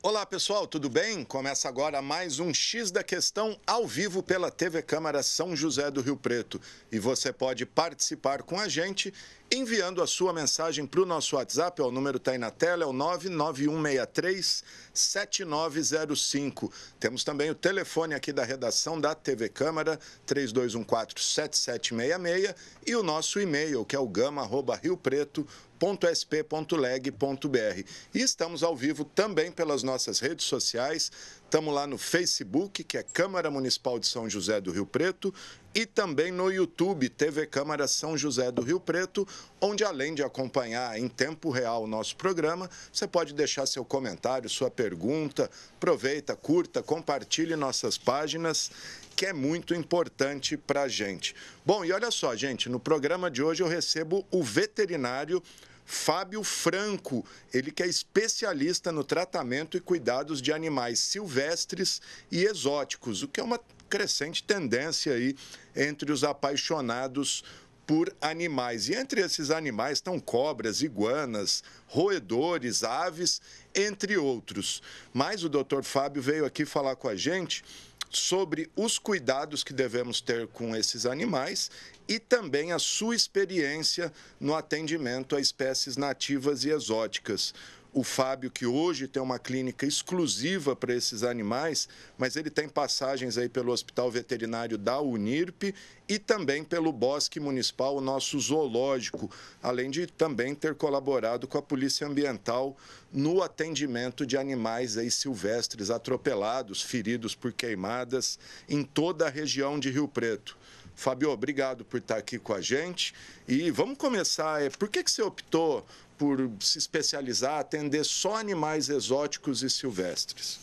Olá pessoal, tudo bem? Começa agora mais um X da Questão ao vivo pela TV Câmara São José do Rio Preto. E você pode participar com a gente enviando a sua mensagem para o nosso WhatsApp, o número está aí na tela, é o 99163-7905. Temos também o telefone aqui da redação da TV Câmara, 3214-7766, e o nosso e-mail, que é o gama@riopreto.sp.leg.br. E estamos ao vivo também pelas nossas redes sociais. Estamos lá no Facebook, que é Câmara Municipal de São José do Rio Preto, e também no YouTube, TV Câmara São José do Rio Preto, onde além de acompanhar em tempo real o nosso programa, você pode deixar seu comentário, sua pergunta, aproveita, curta, compartilhe nossas páginas, que é muito importante para a gente. Bom, e olha só, gente, no programa de hoje eu recebo o veterinário Fábio Franco, ele que é especialista no tratamento e cuidados de animais silvestres e exóticos, o que é uma crescente tendência aí entre os apaixonados por animais. E entre esses animais estão cobras, iguanas, roedores, aves, entre outros. Mas o Dr. Fábio veio aqui falar com a gente sobre os cuidados que devemos ter com esses animais e também a sua experiência no atendimento a espécies nativas e exóticas. O Fábio, que hoje tem uma clínica exclusiva para esses animais, mas ele tem passagens aí pelo Hospital Veterinário da Unirp e também pelo Bosque Municipal, o nosso zoológico, além de também ter colaborado com a Polícia Ambiental no atendimento de animais aí silvestres atropelados, feridos por queimadas em toda a região de Rio Preto. Fábio, obrigado por estar aqui com a gente. E vamos começar. Por que você optou por se especializar, atender só animais exóticos e silvestres?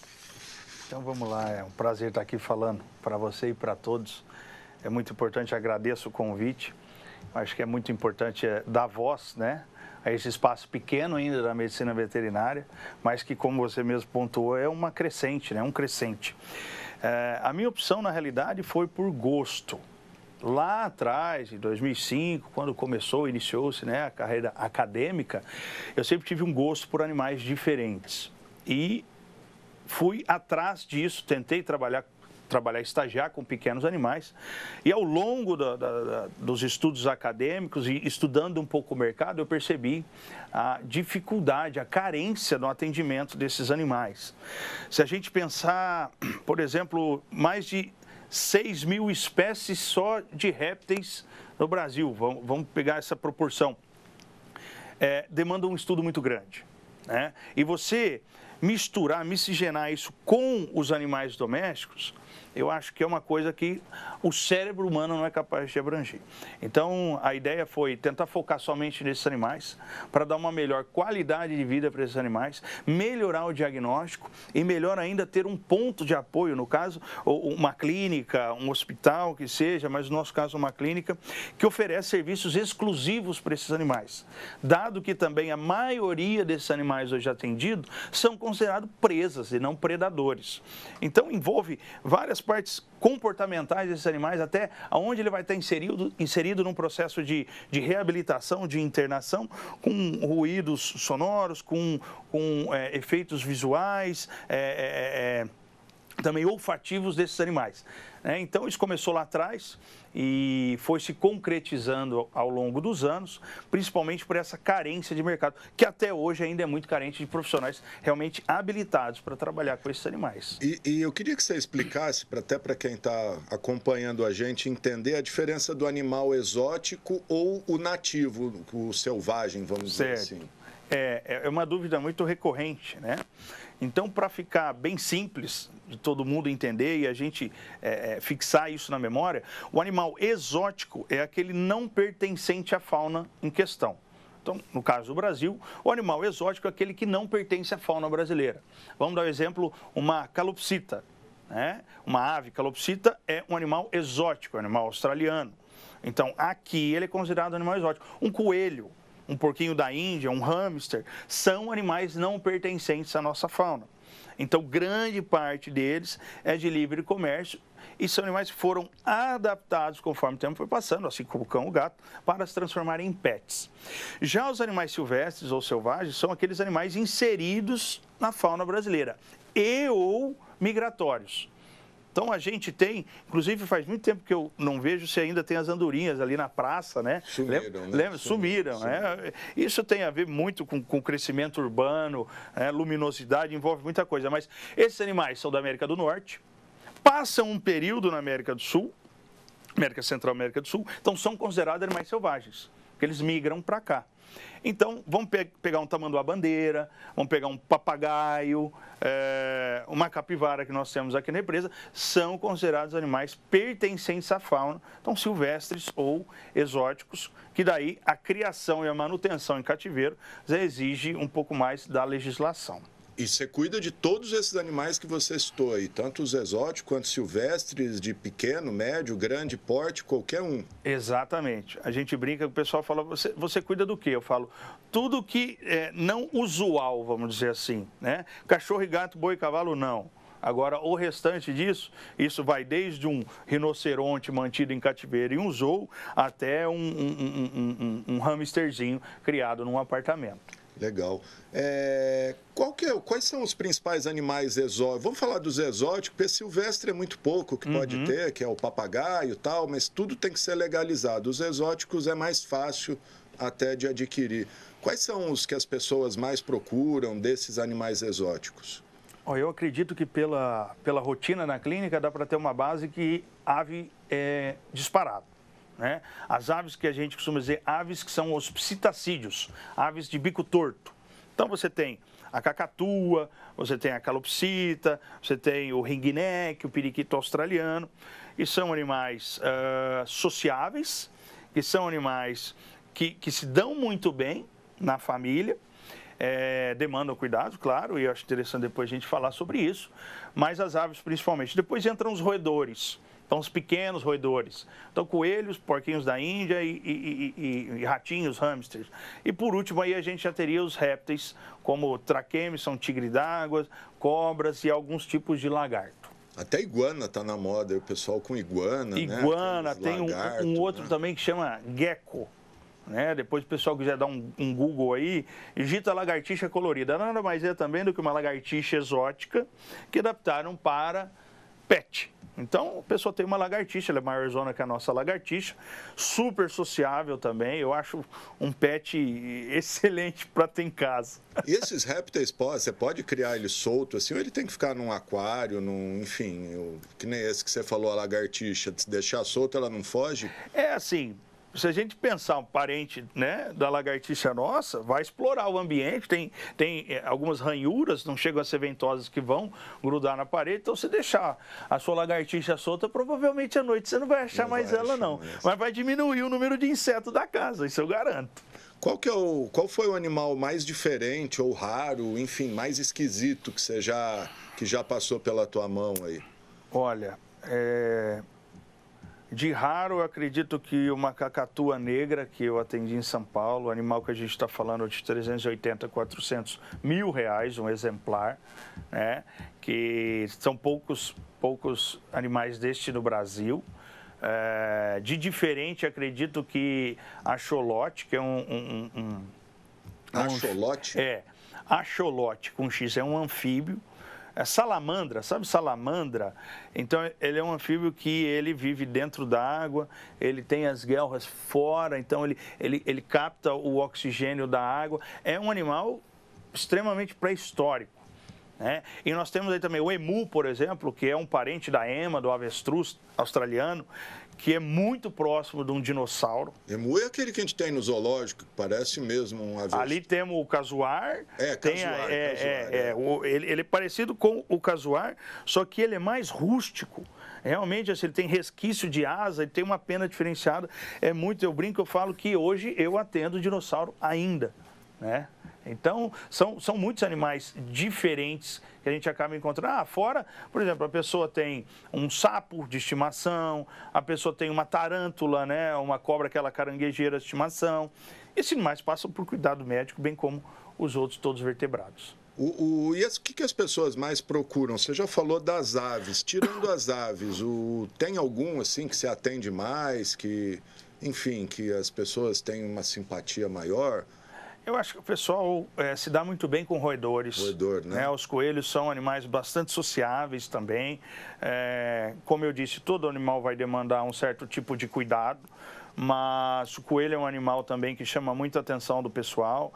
Então vamos lá, é um prazer estar aqui falando para você e para todos. É muito importante, agradeço o convite. Acho que é muito importante dar voz, né, a esse espaço pequeno ainda da medicina veterinária, mas que, como você mesmo pontuou, é uma crescente, né, um crescente. A minha opção, na realidade, foi por gosto. Lá atrás, em 2005, quando iniciou-se, né, a carreira acadêmica, eu sempre tive um gosto por animais diferentes. E fui atrás disso, tentei estagiar com pequenos animais. E ao longo dos estudos acadêmicos e estudando um pouco o mercado, eu percebi a dificuldade, a carência no atendimento desses animais. Se a gente pensar, por exemplo, mais de 6 mil espécies só de répteis no Brasil, vamos pegar essa proporção, demanda um estudo muito grande, né? E você miscigenar isso com os animais domésticos, eu acho que é uma coisa que o cérebro humano não é capaz de abranger. Então, a ideia foi tentar focar somente nesses animais, para dar uma melhor qualidade de vida para esses animais, melhorar o diagnóstico e, melhor ainda, ter um ponto de apoio, no caso, uma clínica, um hospital, que seja, mas no nosso caso uma clínica, que oferece serviços exclusivos para esses animais. Dado que também a maioria desses animais hoje atendidos são considerados presas e não predadores. Então, envolve várias partes comportamentais desses animais, até onde ele vai estar inserido num processo de reabilitação, de internação, com ruídos sonoros, com efeitos visuais, também olfativos desses animais. Então, isso começou lá atrás e foi se concretizando ao longo dos anos, principalmente por essa carência de mercado, que até hoje ainda é muito carente de profissionais realmente habilitados para trabalhar com esses animais. E eu queria que você explicasse, até para quem está acompanhando a gente, entender a diferença do animal exótico ou o nativo, o selvagem, vamos dizer assim. É uma dúvida muito recorrente, né? Então, para ficar bem simples, de todo mundo entender e a gente fixar isso na memória, o animal exótico é aquele não pertencente à fauna em questão. Então, no caso do Brasil, o animal exótico é aquele que não pertence à fauna brasileira. Vamos dar um exemplo, uma calopsita, né? Uma ave calopsita é um animal exótico, um animal australiano. Então, aqui ele é considerado um animal exótico. Um coelho, um porquinho da Índia, um hamster, são animais não pertencentes à nossa fauna. Então, grande parte deles é de livre comércio e são animais que foram adaptados conforme o tempo foi passando, assim como o cão e o gato, para se transformarem em pets. Já os animais silvestres ou selvagens são aqueles animais inseridos na fauna brasileira e ou migratórios. Então a gente tem, inclusive faz muito tempo que eu não vejo se ainda tem as andorinhas ali na praça, né? Sumiram, né? Sumiram. Né? Isso tem a ver muito com o crescimento urbano, né? Luminosidade, envolve muita coisa. Mas esses animais são da América do Norte, passam um período na América do Sul, América Central, América do Sul, então são considerados animais selvagens, porque eles migram para cá. Então, vamos pegar um tamanduá-bandeira, vamos pegar um papagaio, uma capivara que nós temos aqui na represa, são considerados animais pertencentes à fauna, então silvestres ou exóticos, que daí a criação e a manutenção em cativeiro já exige um pouco mais da legislação. E você cuida de todos esses animais que você citou aí, tanto os exóticos quanto silvestres, de pequeno, médio, grande porte, qualquer um. Exatamente. A gente brinca, o pessoal fala, você cuida do quê? Eu falo, tudo que é não usual, vamos dizer assim, né? Cachorro e gato, boi e cavalo, não. Agora, o restante disso, isso vai desde um rinoceronte mantido em cativeiro e um zoo, até um hamsterzinho criado num apartamento. Legal. Quais são os principais animais exóticos? Vamos falar dos exóticos, porque silvestre é muito pouco que pode ter, que é o papagaio e tal, mas tudo tem que ser legalizado. Os exóticos é mais fácil até de adquirir. Quais são os que as pessoas mais procuram desses animais exóticos? Eu acredito que pela rotina na clínica dá para ter uma base que ave é disparado. Né? As aves que a gente costuma dizer, aves que são os psitacídeos, aves de bico torto. Então você tem a cacatua, você tem a calopsita, você tem o ringneck, o periquito australiano, e são animais sociáveis, que são animais que se dão muito bem na família, demandam cuidado, claro, e eu acho interessante depois a gente falar sobre isso, mas as aves principalmente. Depois entram os roedores. Então, os pequenos roedores. Então, coelhos, porquinhos da Índia e ratinhos, hamsters. E, por último, aí a gente já teria os répteis, como traquemes, são tigre d'água, cobras e alguns tipos de lagarto. Até iguana está na moda, o pessoal com iguana, Iguana, né? Tem um outro também que chama gecko. Né? Depois o pessoal quiser dar um Google aí, digita lagartixa colorida. Nada mais é também do que uma lagartixa exótica que adaptaram para pet. Então, a pessoa tem uma lagartixa, ela é maior zona que a nossa lagartixa, super sociável também, eu acho um pet excelente para ter em casa. E esses répteis, você pode criar ele solto assim, ou ele tem que ficar num aquário, enfim, que nem esse que você falou, a lagartixa, se deixar solto ela não foge? É assim, se a gente pensar um parente, né, da lagartixa nossa, vai explorar o ambiente, tem algumas ranhuras, não chegam a ser ventosas, que vão grudar na parede, então se deixar a sua lagartixa solta, provavelmente à noite você não vai achar mais ela não, mas vai diminuir o número de insetos da casa, isso eu garanto. Qual foi o animal mais diferente ou raro, enfim, mais esquisito que já passou pela tua mão aí? Olha, de raro, eu acredito que uma cacatua negra, que eu atendi em São Paulo, animal que a gente está falando de 380, 400 mil reais, um exemplar, né? Que são poucos animais deste no Brasil. De diferente, acredito que a axolote, que é Axolote? Axolote com X, é um anfíbio. Salamandra, sabe salamandra? Então, ele é um anfíbio que ele vive dentro da água, ele tem as guelras fora, então ele capta o oxigênio da água. É um animal extremamente pré-histórico. Né? E nós temos aí também o emu, por exemplo, que é um parente da ema, do avestruz australiano, que é muito próximo de um dinossauro. Emu é aquele que a gente tem no zoológico, que parece mesmo um avestruz. Ali temos o casuar. Casuar. Ele é parecido com o casuar, só que ele é mais rústico. Realmente, assim, ele tem resquício de asa, ele tem uma pena diferenciada. Eu brinco, eu falo que hoje eu atendo dinossauro ainda, né? Então, são muitos animais diferentes que a gente acaba encontrando. Fora, por exemplo, a pessoa tem um sapo de estimação, a pessoa tem uma tarântula, né? Uma cobra, aquela caranguejeira de estimação. Esses animais passam por cuidado médico, bem como os outros todos vertebrados. E o que as pessoas mais procuram? Você já falou das aves. Tirando as aves, tem algum assim que se atende mais, que, enfim, que as pessoas têm uma simpatia maior? Eu acho que o pessoal se dá muito bem com roedores. Roedor, né? Os coelhos são animais bastante sociáveis também. Como eu disse, todo animal vai demandar um certo tipo de cuidado, mas o coelho é um animal também que chama muita atenção do pessoal.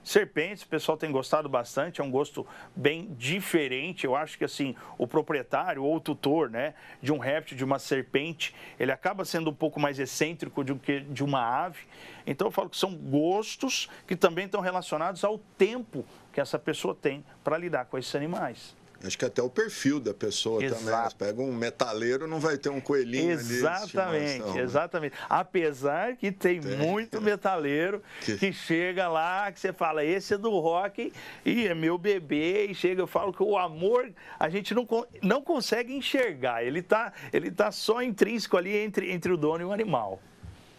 Serpentes, o pessoal tem gostado bastante, é um gosto bem diferente. Eu acho que assim, o proprietário ou o tutor, né, de um réptil, de uma serpente, ele acaba sendo um pouco mais excêntrico do que de uma ave. Então eu falo que são gostos que também estão relacionados ao tempo que essa pessoa tem para lidar com esses animais. Acho que até o perfil da pessoa também. Você pega um metaleiro, não vai ter um coelhinho exatamente, ali. Exatamente. Apesar que tem muito metaleiro que chega lá, que você fala, esse é do rock e é meu bebê. E chega, eu falo que o amor a gente não consegue enxergar. Ele tá só intrínseco ali entre o dono e o animal.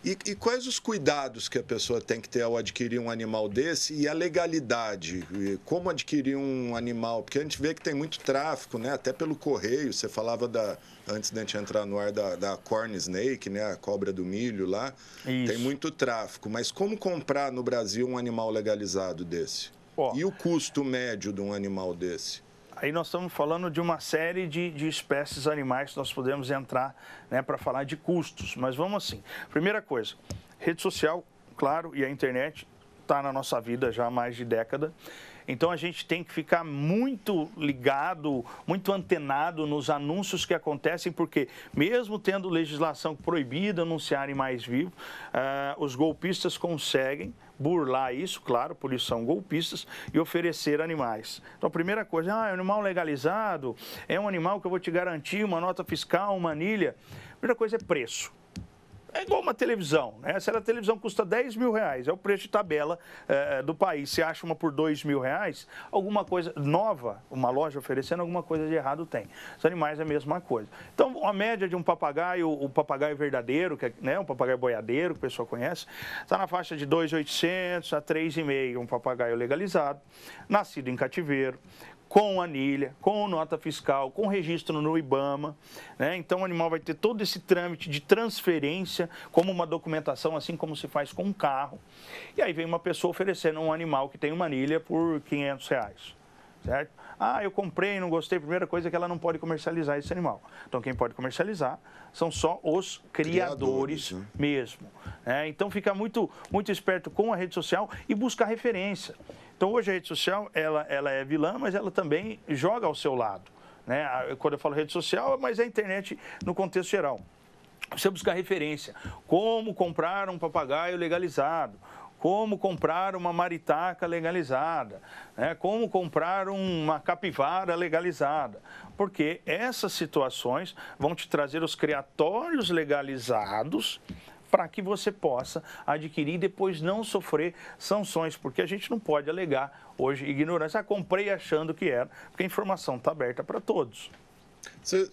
E quais os cuidados que a pessoa tem que ter ao adquirir um animal desse e a legalidade? Como adquirir um animal? Porque a gente vê que tem muito tráfico, né? Até pelo correio. Você falava, antes da gente entrar no ar, da corn snake, né? A cobra do milho lá. Isso. Tem muito tráfico. Mas como comprar no Brasil um animal legalizado desse? E o custo médio de um animal desse? Aí nós estamos falando de uma série de espécies animais que nós podemos entrar, né, para falar de custos. Mas vamos assim. Primeira coisa, rede social, claro, e a internet está na nossa vida já há mais de década. Então a gente tem que ficar muito ligado, muito antenado nos anúncios que acontecem, porque mesmo tendo legislação proibida anunciar animais vivos, os golpistas conseguem burlar isso, claro, por isso são golpistas, e oferecer animais. Então a primeira coisa, é um animal legalizado, é um animal que eu vou te garantir uma nota fiscal, uma anilha. A primeira coisa é preço. É igual uma televisão, né? Se a televisão custa R$10.000, é o preço de tabela do país. Se acha uma por R$2.000, alguma coisa nova, uma loja oferecendo, alguma coisa de errado tem. Os animais é a mesma coisa. Então, a média de um papagaio, o papagaio verdadeiro, que é, né, um papagaio boiadeiro, que o pessoal conhece, está na faixa de R$2.800 a R$3.500, um papagaio legalizado, nascido em cativeiro, com anilha, com nota fiscal, com registro no IBAMA, né? Então o animal vai ter todo esse trâmite de transferência, como uma documentação, assim como se faz com um carro. E aí vem uma pessoa oferecendo um animal que tem uma anilha por R$500, certo? Eu comprei, não gostei. Primeira coisa é que ela não pode comercializar esse animal. Então quem pode comercializar são só os criadores né? Mesmo. Então fica muito esperto com a rede social e buscar referência. Então, hoje a rede social, ela é vilã, mas ela também joga ao seu lado, né? Quando eu falo rede social, mas é a internet no contexto geral. Você buscar referência, como comprar um papagaio legalizado, como comprar uma maritaca legalizada, né? Como comprar uma capivara legalizada, porque essas situações vão te trazer os criatórios legalizados para que você possa adquirir e depois não sofrer sanções, porque a gente não pode alegar hoje ignorância. Comprei achando que era, porque a informação está aberta para todos.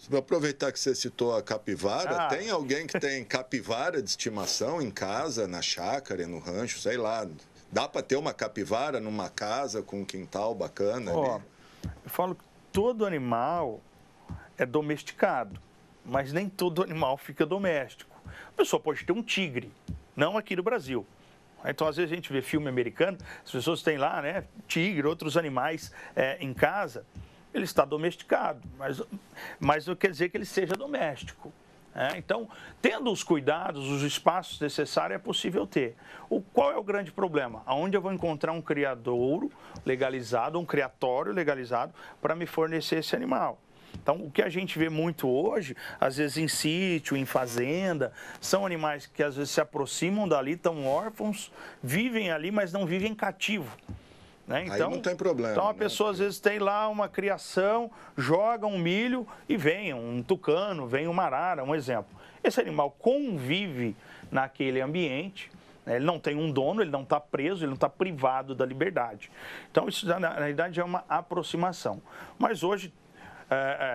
Vou aproveitar que você citou a capivara. Tem alguém que tem capivara de estimação em casa, na chácara, no rancho, sei lá. Dá para ter uma capivara numa casa com um quintal bacana ali? Eu falo que todo animal é domesticado, mas nem todo animal fica doméstico. A pessoa pode ter um tigre, não aqui no Brasil. Então, às vezes, a gente vê filme americano, as pessoas têm lá, né, tigre, outros animais em casa. Ele está domesticado, mas não quer dizer que ele seja doméstico. Então, tendo os cuidados, os espaços necessários, é possível ter. Qual é o grande problema? Aonde eu vou encontrar um criadouro legalizado, um criatório legalizado, para me fornecer esse animal? Então, o que a gente vê muito hoje, às vezes em sítio, em fazenda, são animais que às vezes se aproximam dali, estão órfãos, vivem ali, mas não vivem cativo. Né? Então, aí não tem problema. Então, a pessoa às vezes tem lá uma criação, joga um milho e vem um tucano, vem uma arara, um exemplo. Esse animal convive naquele ambiente, ele não tem um dono, ele não está preso, ele não está privado da liberdade. Então, isso na realidade é uma aproximação. Mas hoje,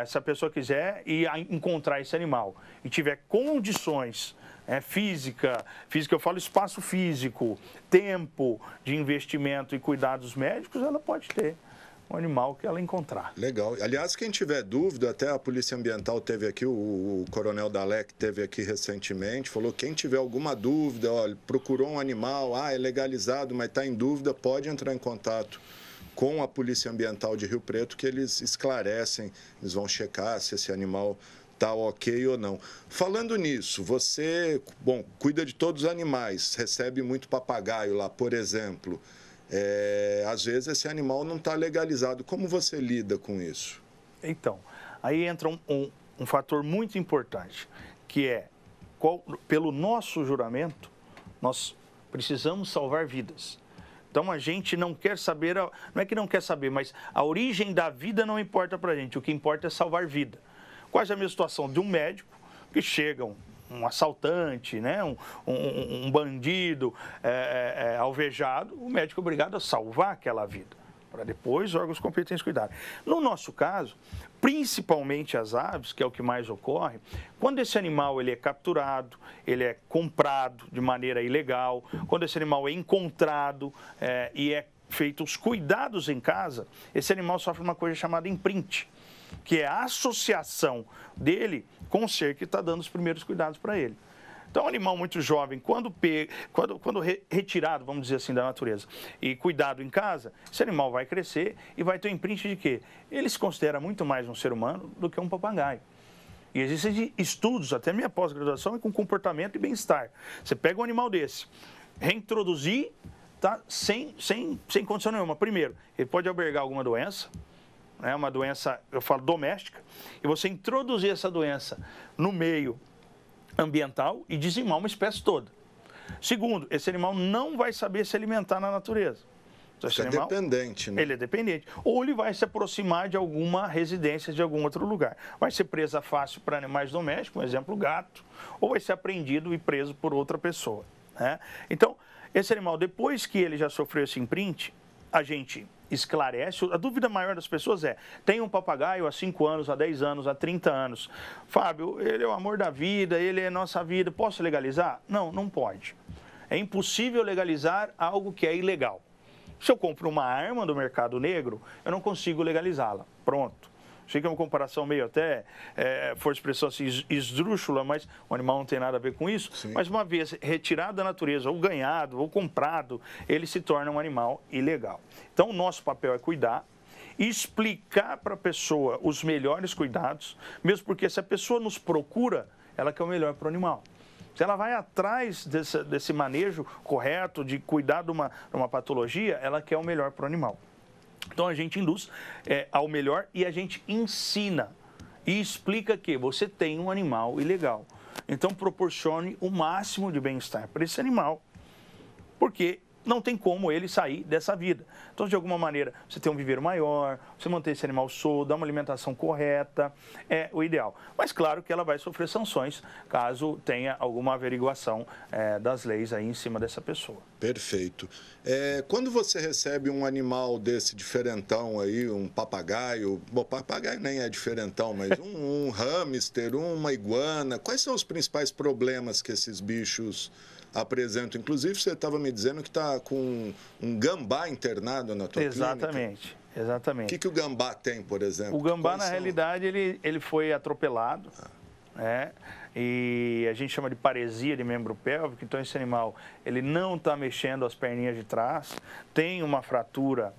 se a pessoa quiser ir encontrar esse animal e tiver condições física, eu falo espaço físico, tempo de investimento e cuidados médicos, ela pode ter. o animal que ela encontrar. Legal. Aliás, quem tiver dúvida, até a Polícia Ambiental teve aqui, o Coronel Dalek teve aqui recentemente, falou quem tiver alguma dúvida, olha, procurou um animal, é legalizado, mas está em dúvida, pode entrar em contato com a Polícia Ambiental de Rio Preto, que eles esclarecem, eles vão checar se esse animal está ok ou não. Falando nisso, você, cuida de todos os animais, recebe muito papagaio lá, por exemplo. Às vezes esse animal não está legalizado. Como você lida com isso? Então, aí entra um fator muito importante, que é, pelo nosso juramento, nós precisamos salvar vidas. Então, a gente não quer saber, não é que não quer saber, mas a origem da vida não importa para a gente. O que importa é salvar vida. Quase a mesma situação de um médico que chega um assaltante, né? um bandido alvejado, o médico é obrigado a salvar aquela vida, para depois os órgãos competentes cuidarem. No nosso caso, principalmente as aves, que é o que mais ocorre, quando esse animal ele é capturado, ele é comprado de maneira ilegal, quando esse animal é encontrado e é feito os cuidados em casa, esse animal sofre uma coisa chamada imprint, que é a associação dele com o ser que está dando os primeiros cuidados para ele. Então, um animal muito jovem, quando retirado, vamos dizer assim, da natureza e cuidado em casa, esse animal vai crescer e vai ter um imprint de quê? Ele se considera muito mais um ser humano do que um papagaio. E existem estudos, até minha pós-graduação, com comportamento e bem-estar. Você pega um animal desse, reintroduzir, tá, sem condição nenhuma. Primeiro, ele pode albergar alguma doença, uma doença, eu falo doméstica, e você introduzir essa doença no meio ambiental e dizimar uma espécie toda. Segundo, esse animal não vai saber se alimentar na natureza. Então, esse animal, dependente, né? Ele é dependente. Ou ele vai se aproximar de alguma residência de algum outro lugar. Vai ser presa fácil para animais domésticos, por exemplo, gato, ou vai ser apreendido e preso por outra pessoa, né? Então, esse animal, depois que ele já sofreu esse imprint, a gente esclarece. A dúvida maior das pessoas é, tem um papagaio há 5 anos, há 10 anos, há 30 anos. Fábio, ele é o amor da vida, ele é nossa vida, posso legalizar? Não, não pode. É impossível legalizar algo que é ilegal. Se eu compro uma arma do mercado negro, eu não consigo legalizá-la. Pronto. Sei que é uma comparação meio até, for expressão assim, esdrúxula, mas o animal não tem nada a ver com isso. Sim. Mas uma vez retirado da natureza, ou ganhado, ou comprado, ele se torna um animal ilegal. Então, o nosso papel é cuidar, explicar para a pessoa os melhores cuidados, mesmo porque se a pessoa nos procura, ela quer o melhor para o animal. Se ela vai atrás desse manejo correto, de cuidar de uma patologia, ela quer o melhor para o animal. Então, a gente induz ao melhor e a gente ensina e explica que você tem um animal ilegal. Então, proporcione o máximo de bem-estar para esse animal, porque não tem como ele sair dessa vida. Então, de alguma maneira, você tem um viveiro maior, você manter esse animal solto, dar uma alimentação correta, é o ideal. Mas, claro que ela vai sofrer sanções caso tenha alguma averiguação das leis aí em cima dessa pessoa. Perfeito. Quando você recebe um animal desse diferentão aí, um papagaio, bom, papagaio nem é diferentão, mas um hamster, uma iguana, quais são os principais problemas que esses bichos apresentam? Inclusive, você estava me dizendo que está com um gambá internado na tua clínica. Exatamente. O que o gambá tem, por exemplo? O gambá, na realidade, ele foi atropelado, né? E a gente chama de paresia de membro pélvico. Então, esse animal, ele não está mexendo as perninhas de trás, tem uma fratura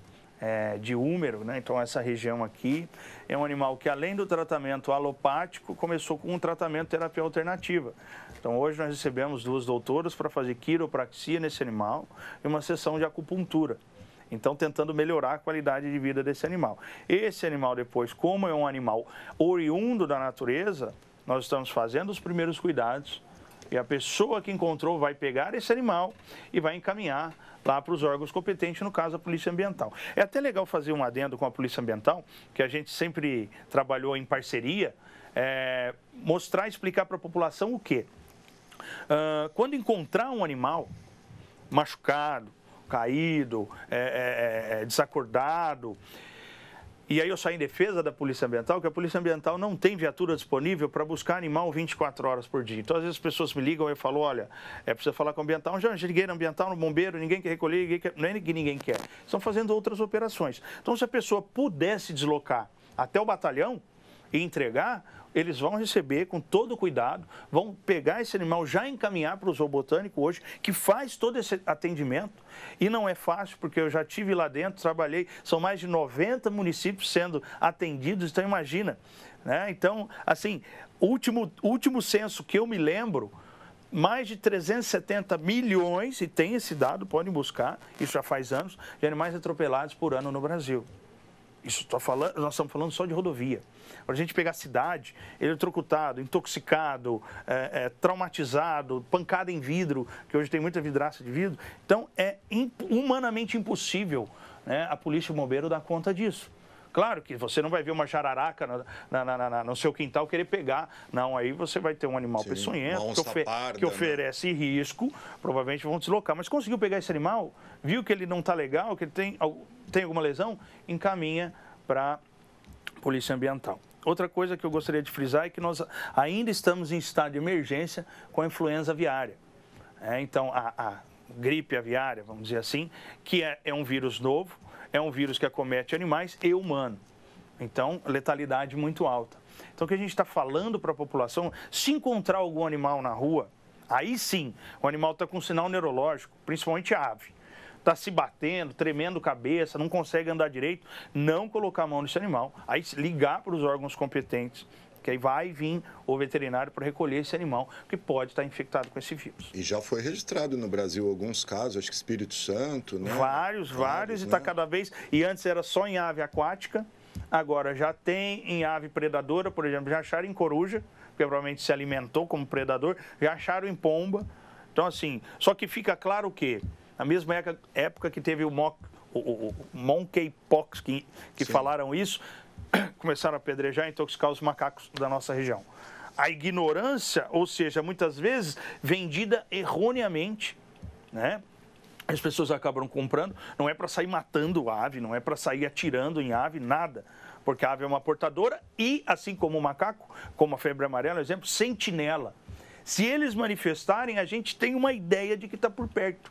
de húmero, né? Então, essa região aqui é um animal que, além do tratamento alopático, começou com um tratamento de terapia alternativa. Então, hoje nós recebemos 2 doutoras para fazer quiropraxia nesse animal e uma sessão de acupuntura. Então, tentando melhorar a qualidade de vida desse animal. Esse animal, depois, como é um animal oriundo da natureza, nós estamos fazendo os primeiros cuidados e a pessoa que encontrou vai pegar esse animal e vai encaminhar lá para os órgãos competentes, no caso a Polícia Ambiental. É até legal fazer um adendo com a Polícia Ambiental, que a gente sempre trabalhou em parceria, mostrar e explicar para a população o quê? Quando encontrar um animal machucado, caído, desacordado, E aí eu saio em defesa da Polícia Ambiental, que a Polícia Ambiental não tem viatura disponível para buscar animal 24 horas por dia. Então, às vezes as pessoas me ligam e falam, olha, é preciso falar com o ambiental. Já liguei no ambiental, no bombeiro, ninguém quer recolher, não é que ninguém quer. Estão fazendo outras operações. Então, se a pessoa pudesse deslocar até o batalhão e entregar, eles vão receber com todo cuidado, vão pegar esse animal, já encaminhar para o zoobotânico hoje, que faz todo esse atendimento. E não é fácil, porque eu já estive lá dentro, trabalhei, são mais de 90 municípios sendo atendidos, então imagina. Né? Então, assim, último censo que eu me lembro, mais de 370 milhões, e tem esse dado, podem buscar, isso já faz anos, de animais atropelados por ano no Brasil. Isso nós estamos falando só de rodovia. Para a gente pegar a cidade, eletrocutado, intoxicado, traumatizado, pancada em vidro, que hoje tem muita vidraça de vidro. Então, é humanamente impossível, né, a polícia e o bombeiro dar conta disso. Claro que você não vai ver uma jararaca no seu quintal querer pegar. Não, aí você vai ter um animal peçonhento que oferece risco, provavelmente vão deslocar. Mas conseguiu pegar esse animal, viu que ele não está legal, que ele tem alguma lesão, encaminha para a Polícia Ambiental. Outra coisa que eu gostaria de frisar é que nós ainda estamos em estado de emergência com a influenza aviária. Então, a gripe aviária, vamos dizer assim, que é um vírus novo, é um vírus que acomete animais e humano. Então, letalidade muito alta. Então, o que a gente está falando para a população, se encontrar algum animal na rua, aí sim, o animal está com sinal neurológico, principalmente a ave. Está se batendo, tremendo cabeça, não consegue andar direito, não colocar a mão nesse animal, aí ligar para os órgãos competentes, que aí vai vir o veterinário para recolher esse animal, que pode estar infectado com esse vírus. E já foi registrado no Brasil alguns casos, acho que Espírito Santo, né? Vários, e está cada vez... E antes era só em ave aquática, agora já tem em ave predadora, por exemplo, já acharam em coruja, porque provavelmente se alimentou como predador, já acharam em pomba. Então, assim, só que fica claro que, na mesma época que teve o monkeypox, que falaram isso, começaram a apedrejar e intoxicar os macacos da nossa região. A ignorância, ou seja, muitas vezes vendida erroneamente, né? As pessoas acabam comprando, não é para sair matando ave, não é para sair atirando em ave, nada. Porque a ave é uma portadora e, assim como o macaco, como a febre amarela, exemplo, sentinela. Se eles manifestarem, a gente tem uma ideia de que está por perto.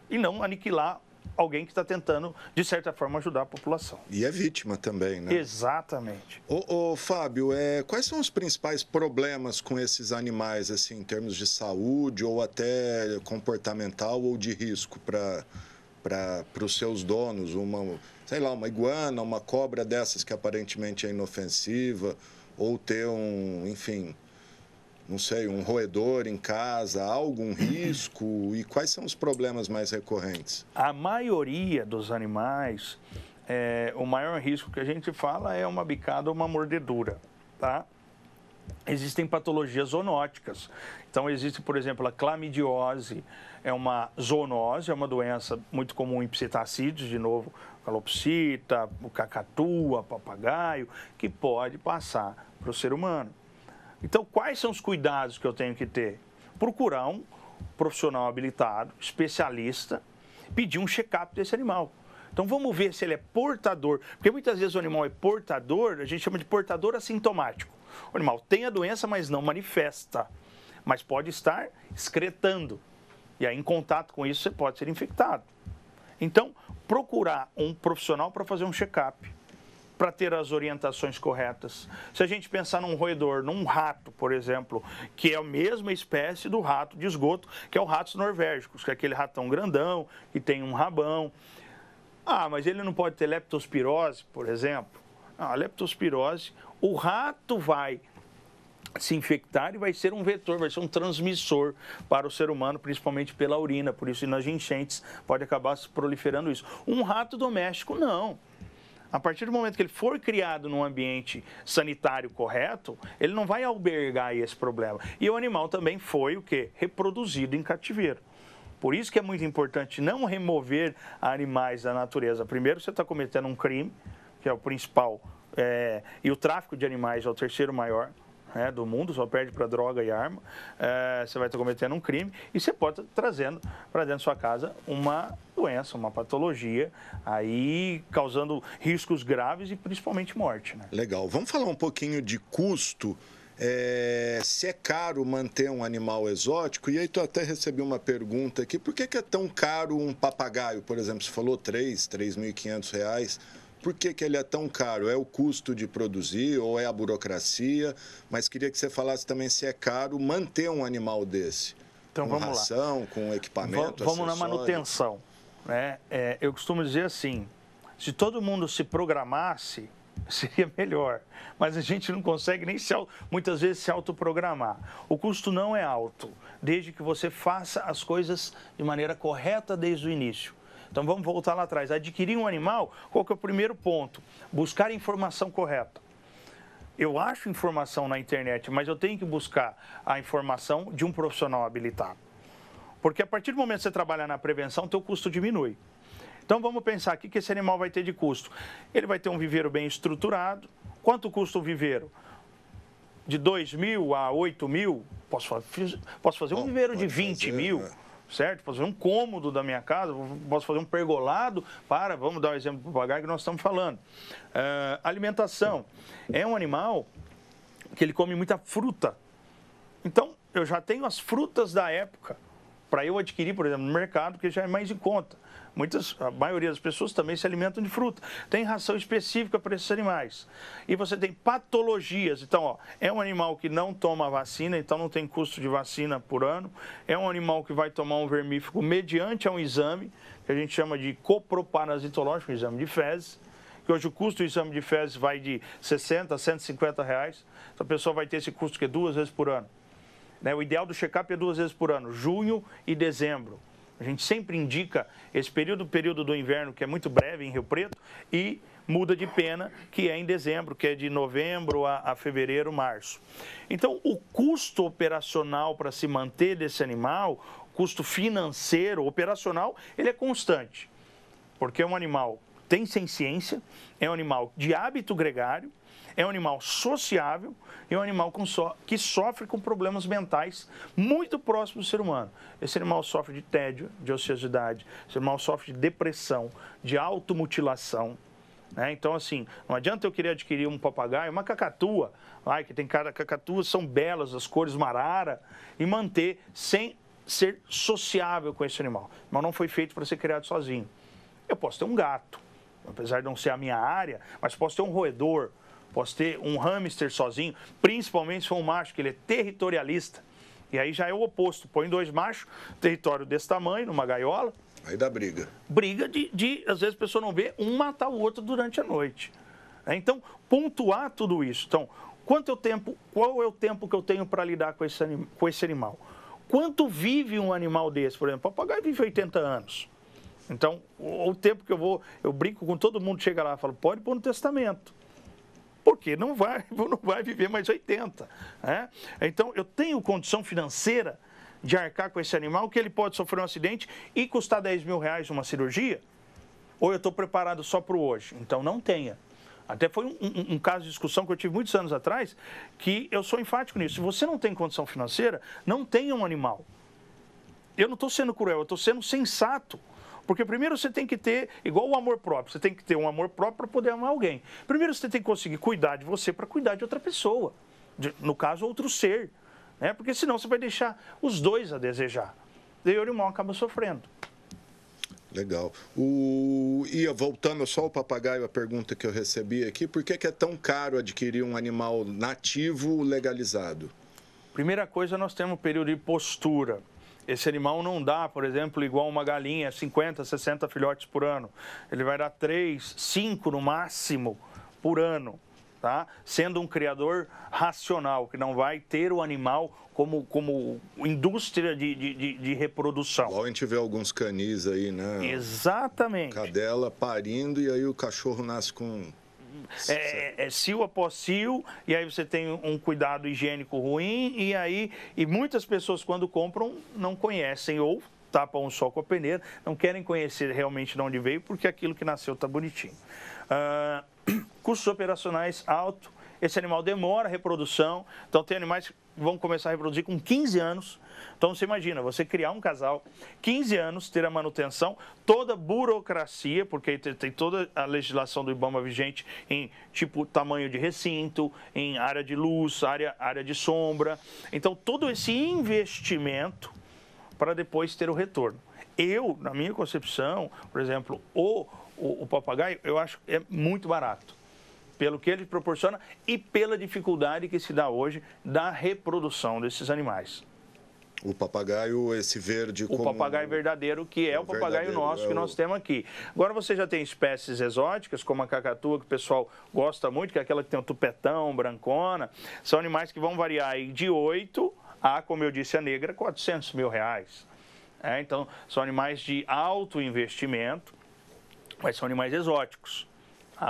E não aniquilar alguém que está tentando, de certa forma, ajudar a população. E é vítima também, né? Exatamente. Ô Fábio, quais são os principais problemas com esses animais, assim, em termos de saúde ou até comportamental ou de risco para os seus donos? Uma iguana, uma cobra dessas que aparentemente é inofensiva, ou ter um roedor em casa, há algum risco? E quais são os problemas mais recorrentes? A maioria dos animais, o maior risco que a gente fala é uma bicada ou uma mordedura, tá? Existem patologias zoonóticas. Então, existe, por exemplo, a clamidiose, é uma zoonose, é uma doença muito comum em psitacídeos, de novo, calopsita, o cacatua, papagaio, que pode passar para o ser humano. Então, quais são os cuidados que eu tenho que ter? Procurar um profissional habilitado, especialista, pedir um check-up desse animal. Então, vamos ver se ele é portador, porque muitas vezes o animal é portador, a gente chama de portador assintomático. O animal tem a doença, mas não manifesta, mas pode estar excretando. E aí, em contato com isso, você pode ser infectado. Então, procurar um profissional para fazer um check-up, para ter as orientações corretas. Se a gente pensar num roedor, num rato, por exemplo, que é a mesma espécie do rato de esgoto, que é o ratos norvégicos, que é aquele ratão grandão, que tem um rabão. Mas ele não pode ter leptospirose, por exemplo. A leptospirose, o rato vai se infectar e vai ser um vetor, vai ser um transmissor para o ser humano, principalmente pela urina. Por isso, nas enchentes, pode acabar se proliferando isso. Um rato doméstico, não. A partir do momento que ele for criado num ambiente sanitário correto, ele não vai albergar esse problema. E o animal também foi o quê? Reproduzido em cativeiro. Por isso que é muito importante não remover animais da natureza. Primeiro, você está cometendo um crime, que é o principal, e o tráfico de animais é o terceiro maior. né, do mundo, só perde para droga e arma, você vai estar cometendo um crime e você pode estar trazendo para dentro da sua casa uma doença, uma patologia, aí causando riscos graves e principalmente morte. Né? Legal. Vamos falar um pouquinho de custo. Se é caro manter um animal exótico, e aí tu até recebi uma pergunta aqui, por que é tão caro um papagaio, por exemplo, você falou R$3.500, por que ele é tão caro? É o custo de produzir ou é a burocracia? Mas queria que você falasse também se é caro manter um animal desse, então, com ração, com equipamento, vamos na manutenção. Né? Eu costumo dizer assim, se todo mundo se programasse, seria melhor, mas a gente não consegue nem muitas vezes se autoprogramar. O custo não é alto, desde que você faça as coisas de maneira correta desde o início. Então vamos voltar lá atrás. Adquirir um animal, qual que é o primeiro ponto? Buscar a informação correta. Eu acho informação na internet, mas eu tenho que buscar a informação de um profissional habilitado. Porque a partir do momento que você trabalha na prevenção, teu custo diminui. Então vamos pensar aqui que esse animal vai ter de custo. Ele vai ter um viveiro bem estruturado. Quanto custa o viveiro? De 2.000 a 8.000? Posso fazer um viveiro de 20.000, certo? Posso fazer um cômodo da minha casa, posso fazer um pergolado vamos dar o exemplo do papagaio que nós estamos falando. Alimentação. É um animal que ele come muita fruta. Então, eu já tenho as frutas da época para eu adquirir, por exemplo, no mercado, que já é mais em conta. A maioria das pessoas também se alimentam de fruta. Tem ração específica para esses animais. E você tem patologias. Então, é um animal que não toma vacina, então não tem custo de vacina por ano. É um animal que vai tomar um vermífugo mediante um exame, que a gente chama de coproparasitológico, um exame de fezes, que hoje o custo do exame de fezes vai de R$60 a R$150. Então, a pessoa vai ter esse custo que é 2 vezes por ano. O ideal do check-up é 2 vezes por ano, junho e dezembro. A gente sempre indica esse período do inverno, que é muito breve em Rio Preto, e muda de pena, que é em dezembro, que é de novembro a fevereiro, março. Então, o custo operacional para se manter desse animal, custo financeiro, operacional, ele é constante. Porque é um animal que tem ciência, é um animal de hábito gregário, é um animal sociável e é um animal que sofre com problemas mentais muito próximos do ser humano. Esse animal sofre de tédio, de ociosidade, esse animal sofre de depressão, de automutilação. Né? Então, assim, não adianta eu querer adquirir um papagaio, uma cacatua, que tem cacatuas, são belas, as cores marara, e manter sem ser sociável com esse animal. Mas não foi feito para ser criado sozinho. Eu posso ter um gato, apesar de não ser a minha área, mas posso ter um roedor, posso ter um hamster sozinho, principalmente se for um macho, que ele é territorialista. E aí já é o oposto, põe 2 machos, território desse tamanho, numa gaiola. Aí dá briga. Briga às vezes a pessoa não vê um matar o outro durante a noite. Então, pontuar tudo isso. Então, qual é o tempo que eu tenho para lidar com esse animal? Quanto vive um animal desse? Por exemplo, o papagaio vive 80 anos. Então, o tempo que eu brinco com todo mundo, chega lá e falo, pode pôr no testamento. Porque não vai viver mais 80. Né? Então, eu tenho condição financeira de arcar com esse animal, que ele pode sofrer um acidente e custar R$10.000 uma cirurgia? Ou eu estou preparado só para o hoje? Então, não tenha. Até foi um caso de discussão que eu tive muitos anos atrás, que eu sou enfático nisso. Se você não tem condição financeira, não tenha um animal. Eu não estou sendo cruel, eu estou sendo sensato. Porque primeiro você tem que ter, igual o amor próprio, você tem que ter um amor próprio para poder amar alguém. Primeiro você tem que conseguir cuidar de você para cuidar de outra pessoa. No caso, outro ser. Né? Porque senão você vai deixar os dois a desejar. Daí o animal acaba sofrendo. Legal. Voltando só ao papagaio, a pergunta que eu recebi aqui, por que é tão caro adquirir um animal nativo legalizado? Primeira coisa, nós temos um período de postura. Esse animal não dá, por exemplo, igual uma galinha, 50, 60 filhotes por ano. Ele vai dar 3, 5 no máximo por ano, tá? Sendo um criador racional, que não vai ter o animal como indústria de reprodução. Igual a gente vê alguns canis aí, né? Exatamente. Cadela parindo e aí o cachorro nasce com... cio após cio, e aí você tem um cuidado higiênico ruim, e muitas pessoas quando compram não conhecem ou tapam o sol com a peneira, não querem conhecer realmente de onde veio, porque aquilo que nasceu está bonitinho. Custos operacionais altos, esse animal demora a reprodução. Então, tem animais que vão começar a reproduzir com 15 anos. Então, você imagina, você criar um casal, 15 anos, ter a manutenção, toda a burocracia, porque tem toda a legislação do IBAMA vigente em, tipo, tamanho de recinto, em área de luz, área de sombra. Então, todo esse investimento para depois ter o retorno. Eu, na minha concepção, por exemplo, o papagaio, eu acho que é muito barato, pelo que ele proporciona e pela dificuldade que se dá hoje da reprodução desses animais. O papagaio, esse verde... O papagaio verdadeiro, que é o papagaio nosso, que nós temos aqui. Agora você já tem espécies exóticas, como a cacatua, que o pessoal gosta muito, que é aquela que tem um tupetão, brancona. São animais que vão variar aí de 8 a, como eu disse, a negra, R$400 mil. Então, são animais de alto investimento, mas são animais exóticos.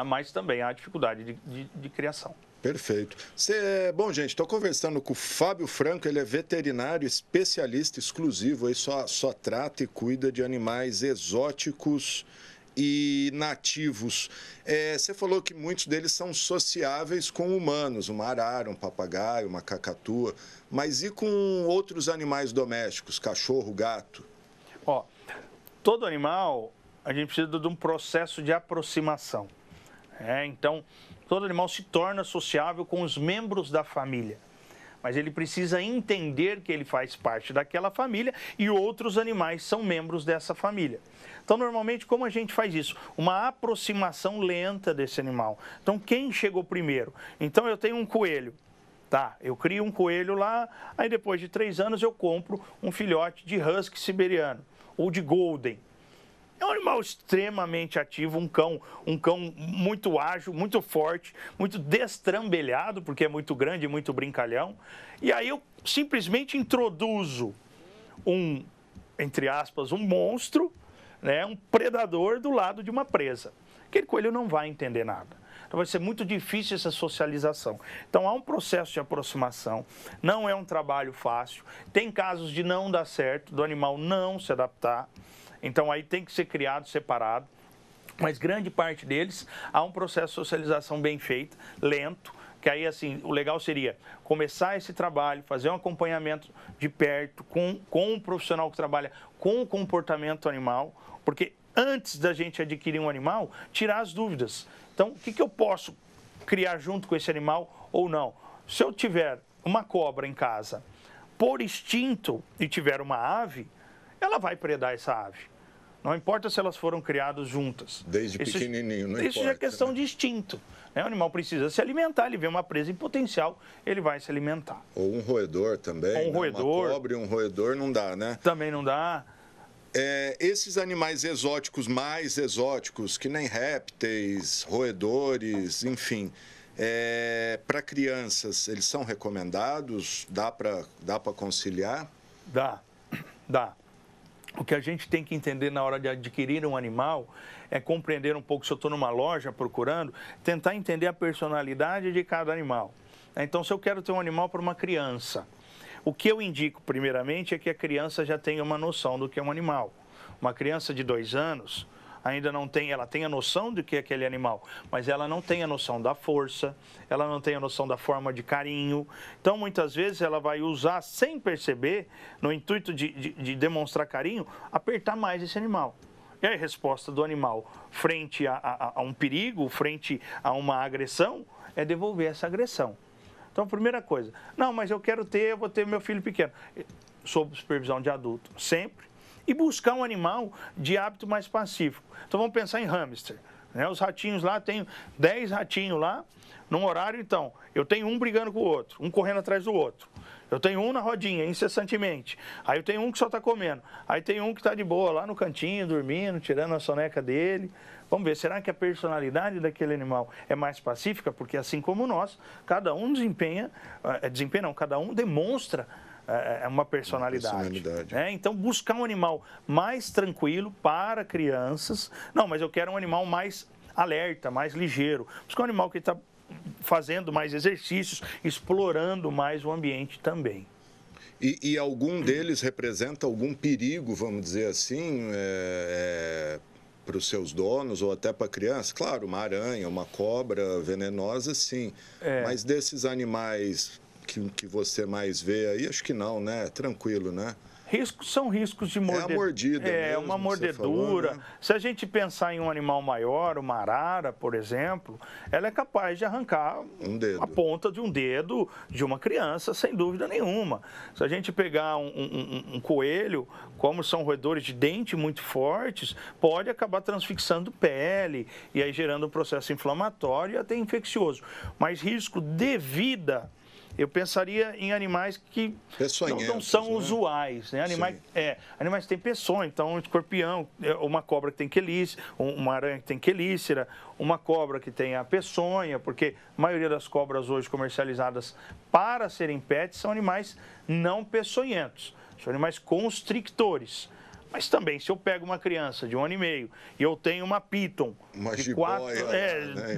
Mas também há dificuldade de criação. Perfeito. Bom, gente, estou conversando com o Fábio Franco, ele é veterinário especialista exclusivo, aí só trata e cuida de animais exóticos e nativos. Você falou que muitos deles são sociáveis com humanos, uma arara, um papagaio, uma cacatua, mas e com outros animais domésticos, cachorro, gato? Todo animal, a gente precisa de um processo de aproximação. Então, todo animal se torna sociável com os membros da família. Mas ele precisa entender que ele faz parte daquela família e outros animais são membros dessa família. Então, normalmente, como a gente faz isso? Uma aproximação lenta desse animal. Então, quem chegou primeiro? Então, eu tenho um coelho. Eu crio um coelho lá, aí depois de 3 anos eu compro um filhote de husky siberiano ou de golden. É um animal extremamente ativo, um cão muito ágil, muito forte, muito destrambelhado, porque é muito grande e muito brincalhão. E aí eu simplesmente introduzo entre aspas, um monstro, um predador do lado de uma presa. Aquele coelho não vai entender nada. Então vai ser muito difícil essa socialização. Então há um processo de aproximação, não é um trabalho fácil. Tem casos de não dar certo, do animal não se adaptar. Então, aí tem que ser criado separado, mas grande parte deles há um processo de socialização bem feito, lento, que aí, assim, o legal seria começar esse trabalho, fazer um acompanhamento de perto com um profissional que trabalha com o comportamento animal, porque antes da gente adquirir um animal, tirar as dúvidas. Então, o que eu posso criar junto com esse animal ou não? Se eu tiver uma cobra em casa, por instinto, e tiver uma ave, ela vai predar essa ave. Não importa se elas foram criadas juntas. Desde pequenininho, não importa. Isso já é questão de instinto. O animal precisa se alimentar, ele vê uma presa em potencial, ele vai se alimentar. Ou um roedor também. Ou um roedor. Uma cobra e um roedor não dá, né? Também não dá. Esses animais exóticos, mais exóticos, que nem répteis, roedores, enfim, para crianças, eles são recomendados? Dá para conciliar? Dá. O que a gente tem que entender na hora de adquirir um animal é compreender um pouco, se eu estou numa loja procurando, tentar entender a personalidade de cada animal. Então, se eu quero ter um animal para uma criança, o que eu indico primeiramente é que a criança já tenha uma noção do que é um animal. Uma criança de 2 anos ainda não tem, ela tem a noção do que é aquele animal, mas ela não tem a noção da força, ela não tem a noção da forma de carinho. Então, muitas vezes, ela vai usar, sem perceber, no intuito de demonstrar carinho, apertar mais esse animal. E aí, a resposta do animal frente a um perigo, frente a uma agressão, é devolver essa agressão. Então, primeira coisa, não, mas eu vou ter meu filho pequeno, sob supervisão de adulto, sempre. E buscar um animal de hábito mais pacífico. Então, vamos pensar em hamster. Os ratinhos lá, tem 10 ratinhos lá, num horário, então, eu tenho um brigando com o outro, um correndo atrás do outro. Eu tenho um na rodinha, incessantemente. Aí eu tenho um que só está comendo. Aí tem um que está de boa lá no cantinho, dormindo, tirando a soneca dele. Vamos ver, será que a personalidade daquele animal é mais pacífica? Porque assim como nós, cada um cada um demonstra uma personalidade. Então, buscar um animal mais tranquilo para crianças. Não, mas eu quero um animal mais alerta, mais ligeiro. Buscar um animal que está fazendo mais exercícios, explorando mais o ambiente também. E algum deles representa algum perigo, vamos dizer assim, para os seus donos ou até para a criança? Claro, uma aranha, uma cobra venenosa, sim. Mas desses animais que você mais vê aí, acho que não, né? Tranquilo, né? Riscos são riscos de mordedura. É a mordida mesmo, uma mordedura. falou, né? Se a gente pensar em um animal maior, uma arara, por exemplo, ela é capaz de arrancar a ponta de um dedo de uma criança, sem dúvida nenhuma. Se a gente pegar um coelho, como são roedores de dente muito fortes, pode acabar transfixando pele e aí gerando um processo inflamatório e até infeccioso. Mas risco de vida, eu pensaria em animais que não são usuais, né? Animais que têm peçonha, então um escorpião, uma cobra que tem quelícera, uma aranha que tem quelícera, uma cobra que tem a peçonha, porque a maioria das cobras hoje comercializadas para serem pets são animais não peçonhentos, são animais constrictores. Mas também, se eu pego uma criança de 1 ano e meio e eu tenho uma piton de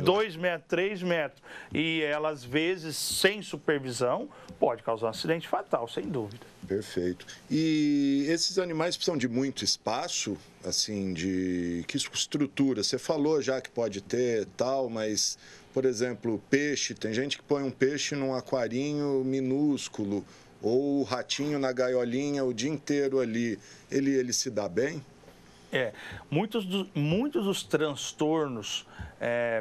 2 metros, 3 metros, e ela, às vezes, sem supervisão, pode causar um acidente fatal, sem dúvida. Perfeito. E esses animais precisam de muito espaço, assim, de que estrutura? Você falou já que pode ter tal, mas, por exemplo, peixe, tem gente que põe um peixe num aquarinho minúsculo, ou o ratinho na gaiolinha o dia inteiro ali, ele se dá bem? Muitos dos transtornos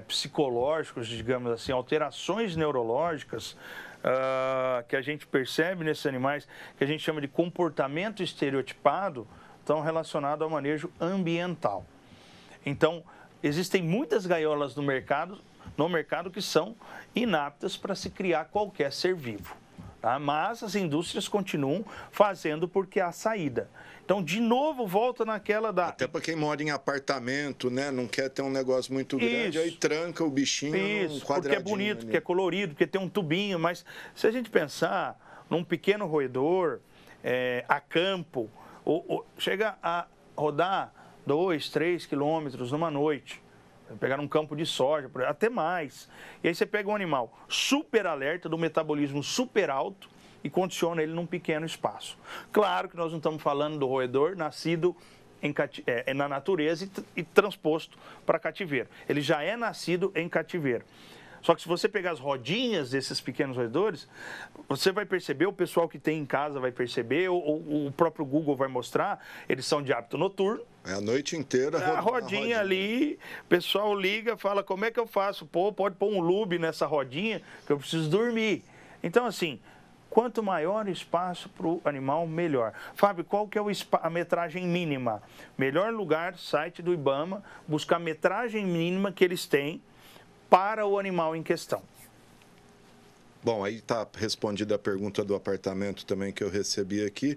psicológicos, digamos assim, alterações neurológicas que a gente percebe nesses animais, que a gente chama de comportamento estereotipado, estão relacionados ao manejo ambiental. Então, existem muitas gaiolas no mercado que são inaptas para se criar qualquer ser vivo. Tá? Mas as indústrias continuam fazendo porque há saída. Então, de novo, volta naquela da... Até para quem mora em apartamento, né? Não quer ter um negócio muito grande, aí tranca o bichinho num quadradinho. Porque é bonito, porque é colorido, porque tem um tubinho. Mas se a gente pensar num pequeno roedor, a campo, chega a rodar 2, 3 quilômetros numa noite. Pegar um campo de soja, até mais. E aí você pega um animal super alerta, do metabolismo super alto e condiciona ele num pequeno espaço. Claro que nós não estamos falando do roedor nascido na natureza e transposto para cativeiro. Ele já é nascido em cativeiro. Só que se você pegar as rodinhas desses pequenos roedores, você vai perceber, o pessoal que tem em casa vai perceber, ou o próprio Google vai mostrar, eles são de hábito noturno. A noite inteira a rodinha ali, o pessoal liga, fala, como é que eu faço? Pode pôr um lube nessa rodinha, que eu preciso dormir. Então, assim, quanto maior o espaço para o animal, melhor. Fábio, qual que é a metragem mínima? Melhor lugar, site do IBAMA, buscar a metragem mínima que eles têm para o animal em questão. Bom, aí está respondida a pergunta do apartamento também que eu recebi aqui.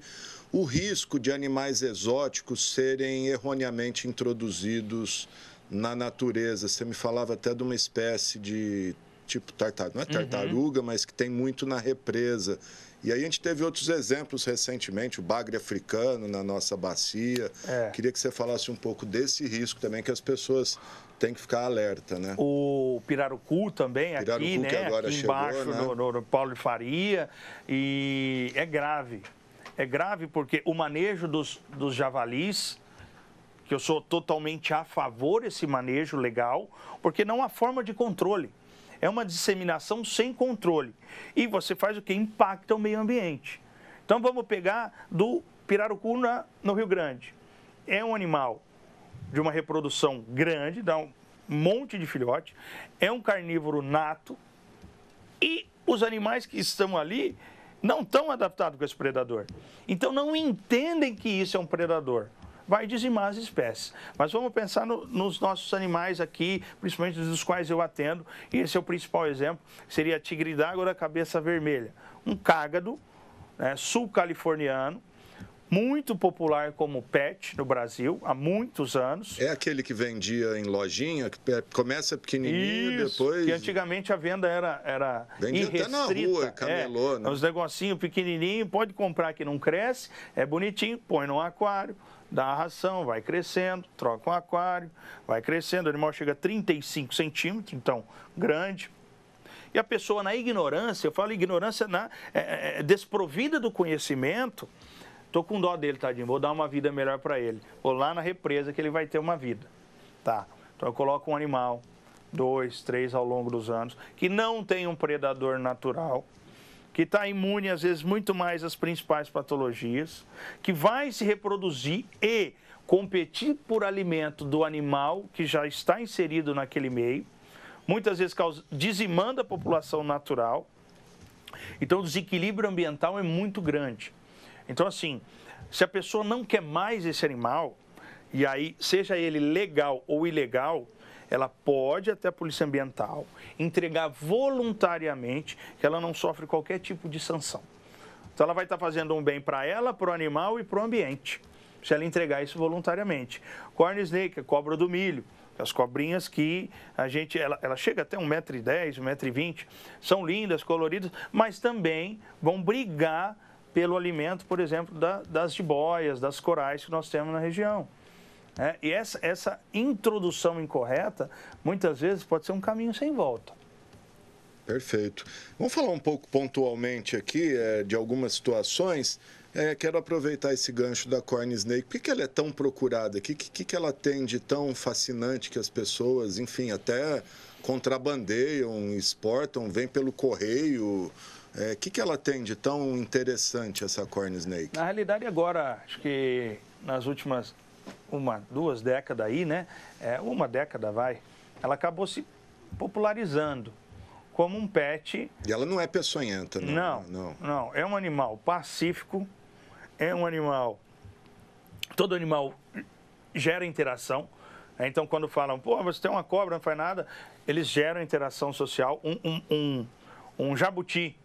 O risco de animais exóticos serem erroneamente introduzidos na natureza. Você me falava até de uma espécie de tipo tartaruga, não é tartaruga, mas que tem muito na represa. E aí a gente teve outros exemplos recentemente, o bagre africano na nossa bacia. Queria que você falasse um pouco desse risco também, que as pessoas têm que ficar alerta, né? O pirarucu também, aqui, né? Que agora aqui chegou, embaixo, né? no Paulo de Faria, e é grave. É grave porque o manejo dos javalis, que eu sou totalmente a favor desse manejo legal, porque não há forma de controle. É uma disseminação sem controle. E você faz o que? Impacta o meio ambiente. Então vamos pegar do pirarucu no Rio Grande. É um animal de uma reprodução grande, dá um monte de filhote, é um carnívoro nato e os animais que estão ali não estão adaptados com esse predador. Então não entendem que isso é um predador. Vai dizimar as espécies. Mas vamos pensar nos nossos animais aqui, principalmente dos quais eu atendo, e esse é o principal exemplo, seria a tigre d'água da cabeça vermelha. Um cágado, né, sul-californiano, muito popular como pet no Brasil, há muitos anos. É aquele que vendia em lojinha, que começa pequenininho, depois... que antigamente a venda era vendia irrestrita. Até na rua, camelô, né? Uns negocinhos pequenininhos, pode comprar que não cresce, é bonitinho, põe no aquário, dá a ração, vai crescendo, troca um aquário, vai crescendo, o animal chega a 35 centímetros, então grande. E a pessoa na ignorância, eu falo ignorância desprovida do conhecimento, estou com dó dele, tadinho, vou dar uma vida melhor para ele. Vou lá na represa que ele vai ter uma vida. Tá. Então eu coloco um animal, 2, 3 ao longo dos anos, que não tem um predador natural, que está imune, às vezes, muito mais às principais patologias, que vai se reproduzir e competir por alimento do animal que já está inserido naquele meio, muitas vezes dizimando a população natural. Então, o desequilíbrio ambiental é muito grande. Então, assim, se a pessoa não quer mais esse animal, e aí, seja ele legal ou ilegal, ela pode, até a Polícia Ambiental, entregar voluntariamente, que ela não sofre qualquer tipo de sanção. Então, ela vai estar fazendo um bem para ela, para o animal e para o ambiente, se ela entregar isso voluntariamente. Corn snake, a cobra do milho, as cobrinhas que ela chega até 1,10 m, 1,20 m, são lindas, coloridas, mas também vão brigar pelo alimento, por exemplo, das jiboias, das corais que nós temos na região. E essa introdução incorreta, muitas vezes, pode ser um caminho sem volta. Perfeito. Vamos falar um pouco pontualmente aqui de algumas situações. Quero aproveitar esse gancho da corn snake. Por que ela é tão procurada? O que ela tem de tão fascinante que as pessoas, enfim, até contrabandeiam, exportam, vêm pelo correio? O que ela tem de tão interessante, essa corn snake? Na realidade, agora, acho que nas últimas 2 décadas aí, né? Uma década, ela acabou se popularizando como um pet. E ela não é peçonhenta, não? Não. É um animal pacífico, é um animal... Todo animal gera interação. Então, quando falam, pô, você tem uma cobra, não faz nada, eles geram interação social. Um jabuti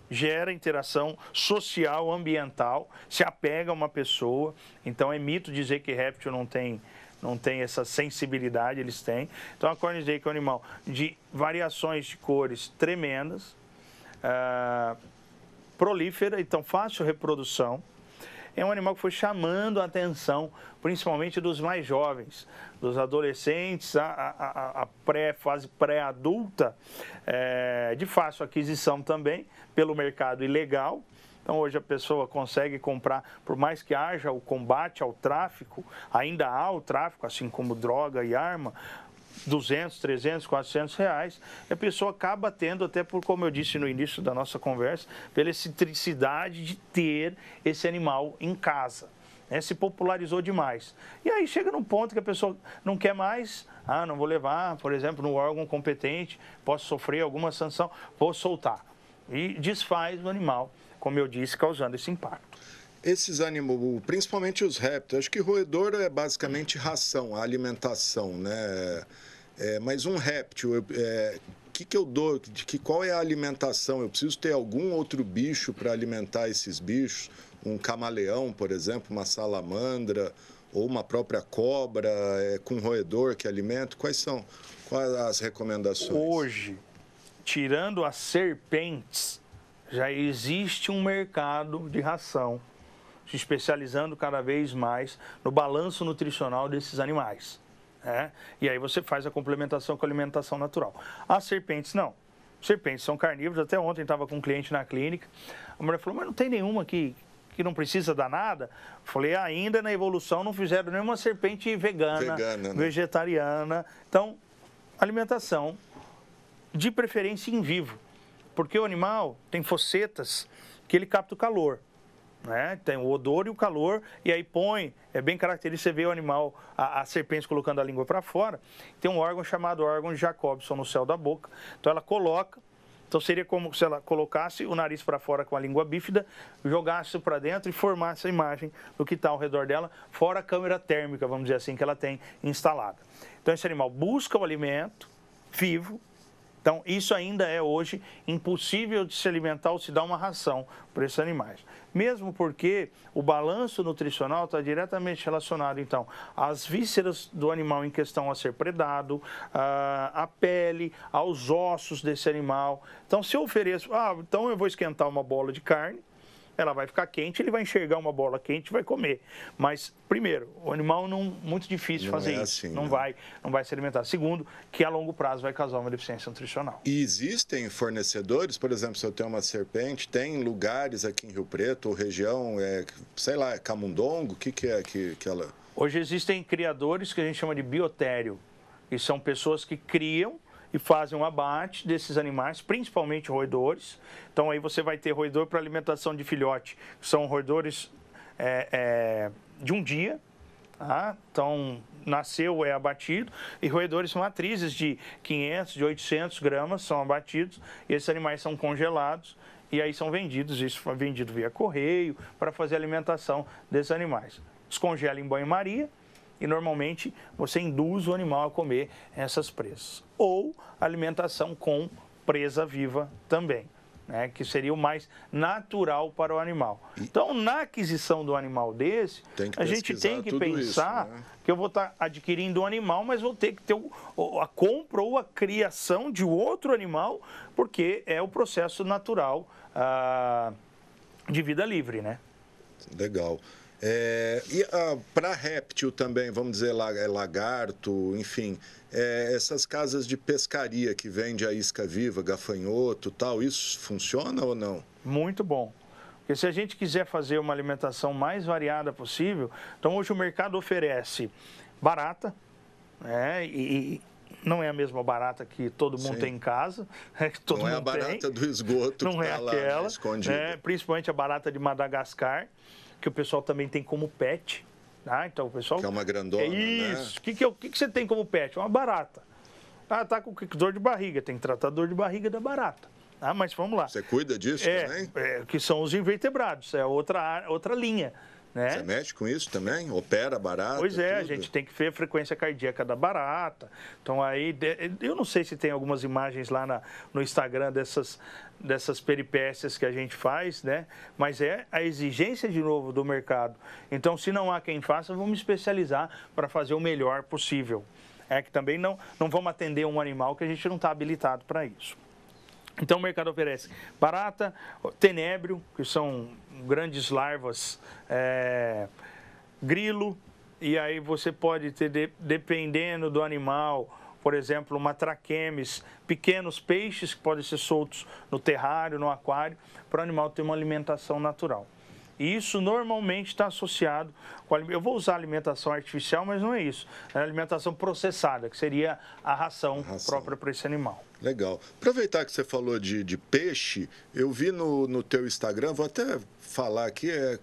gera interação social, ambiental, se apega a uma pessoa. Então, é mito dizer que réptil não tem essa sensibilidade, eles têm. Então, a corn snake é um animal de variações de cores tremendas, prolífera, então fácil reprodução. É um animal que foi chamando a atenção, principalmente dos mais jovens, dos adolescentes, a fase pré-adulta, de fácil aquisição também, pelo mercado ilegal. Então, hoje a pessoa consegue comprar, por mais que haja o combate ao tráfico, ainda há o tráfico, assim como droga e arma, 200, 300, 400 reais, e a pessoa acaba tendo, até por, como eu disse no início da nossa conversa, pela excentricidade de ter esse animal em casa. Se popularizou demais. E aí chega num ponto que a pessoa não quer mais, não vou levar, por exemplo, no órgão competente, posso sofrer alguma sanção, vou soltar. E desfaz o animal, como eu disse, causando esse impacto. Esses animais, principalmente os répteis, acho que roedor é basicamente ração, a alimentação, né? Mas um réptil, que eu dou? Qual é a alimentação? Eu preciso ter algum outro bicho para alimentar esses bichos? Um camaleão, por exemplo, uma salamandra ou uma própria cobra com roedor que alimenta? Quais as recomendações? Hoje, tirando as serpentes, já existe um mercado de ração se especializando cada vez mais no balanço nutricional desses animais. E aí você faz a complementação com a alimentação natural. As serpentes, não. Serpentes são carnívoras. Até ontem estava com um cliente na clínica. A mulher falou, mas não tem nenhuma que não precisa dar nada? Falei, ainda na evolução não fizeram nenhuma serpente vegana, né? Vegetariana. Então, alimentação, de preferência em vivo. Porque o animal tem focetas que ele capta o calor. Tem o odor e o calor, e aí é bem característico você ver o animal, a serpente colocando a língua para fora. Tem um órgão chamado órgão de Jacobson no céu da boca. Então ela coloca, então seria como se ela colocasse o nariz para fora com a língua bífida, jogasse para dentro e formasse a imagem do que está ao redor dela, fora a câmera térmica, vamos dizer assim, que ela tem instalada. Então esse animal busca o alimento vivo. Então, isso ainda é hoje impossível de se alimentar ou se dar uma ração para esses animais. Mesmo porque o balanço nutricional está diretamente relacionado, então, às vísceras do animal em questão a ser predado, à pele, aos ossos desse animal. Então, se eu ofereço, então eu vou esquentar uma bola de carne, ela vai ficar quente, ele vai enxergar uma bola quente e vai comer. Mas, primeiro, o animal muito difícil fazer isso. Assim, não vai se alimentar. Segundo, que a longo prazo vai causar uma deficiência nutricional. E existem fornecedores, por exemplo, se eu tenho uma serpente, tem lugares aqui em Rio Preto ou região, sei lá, Camundongo, o que é que ela... Hoje existem criadores que a gente chama de biotério. e são pessoas que criam e fazem um abate desses animais, principalmente roedores. Então aí você vai ter roedor para alimentação de filhote, que são roedores de um dia, tá? Então nasceu, é abatido, e roedores matrizes de 500, de 800 gramas são abatidos, e esses animais são congelados e aí são vendidos, isso foi vendido via correio para fazer a alimentação desses animais. Descongela em banho-maria, e normalmente você induz o animal a comer essas presas. Ou alimentação com presa viva também, né, que seria o mais natural para o animal. Então, na aquisição do animal desse, a gente tem que pensar isso, né? Que eu vou estar adquirindo um animal, mas vou ter que ter a compra ou a criação de outro animal, porque é o processo natural de vida livre, né? Legal. E para réptil também, vamos dizer, lagarto, enfim, essas casas de pescaria que vende a isca viva, gafanhoto, tal, isso funciona ou não? Muito bom. Porque se a gente quiser fazer uma alimentação mais variada possível, então hoje o mercado oferece barata, né, e não é a mesma barata que todo mundo tem em casa. Que todo não mundo é a barata tem. do esgoto não que está lá, né, escondida. Principalmente a barata de Madagascar, que o pessoal também tem como pet. Tá? Então, o pessoal... Que é uma grandona, isso. Né? O que você tem como pet? Uma barata. Tá com dor de barriga, tem que tratar a dor de barriga da barata. Ah, mas vamos lá. Você cuida disso também? Que são os invertebrados, é outra linha. Né? Você mexe com isso também? Opera barata? Pois é, tudo? A gente tem que ver a frequência cardíaca da barata. Então aí, eu não sei se tem algumas imagens lá no Instagram dessas peripécias que a gente faz, né? Mas é a exigência de novo do mercado. Então, se não há quem faça, vamos me especializar para fazer o melhor possível. Que também não vamos atender um animal que a gente não está habilitado para isso. Então, o mercado oferece barata, tenébrio, que são grandes larvas, grilo, e aí você pode ter, dependendo do animal, por exemplo, uma traquemes, pequenos peixes que podem ser soltos no terrário, no aquário, para o animal ter uma alimentação natural. E isso normalmente está associado com... Eu vou usar alimentação artificial, mas não é isso. É alimentação processada, que seria a ração própria para esse animal. Legal. Aproveitar que você falou de peixe, eu vi no teu Instagram, vou até falar aqui, é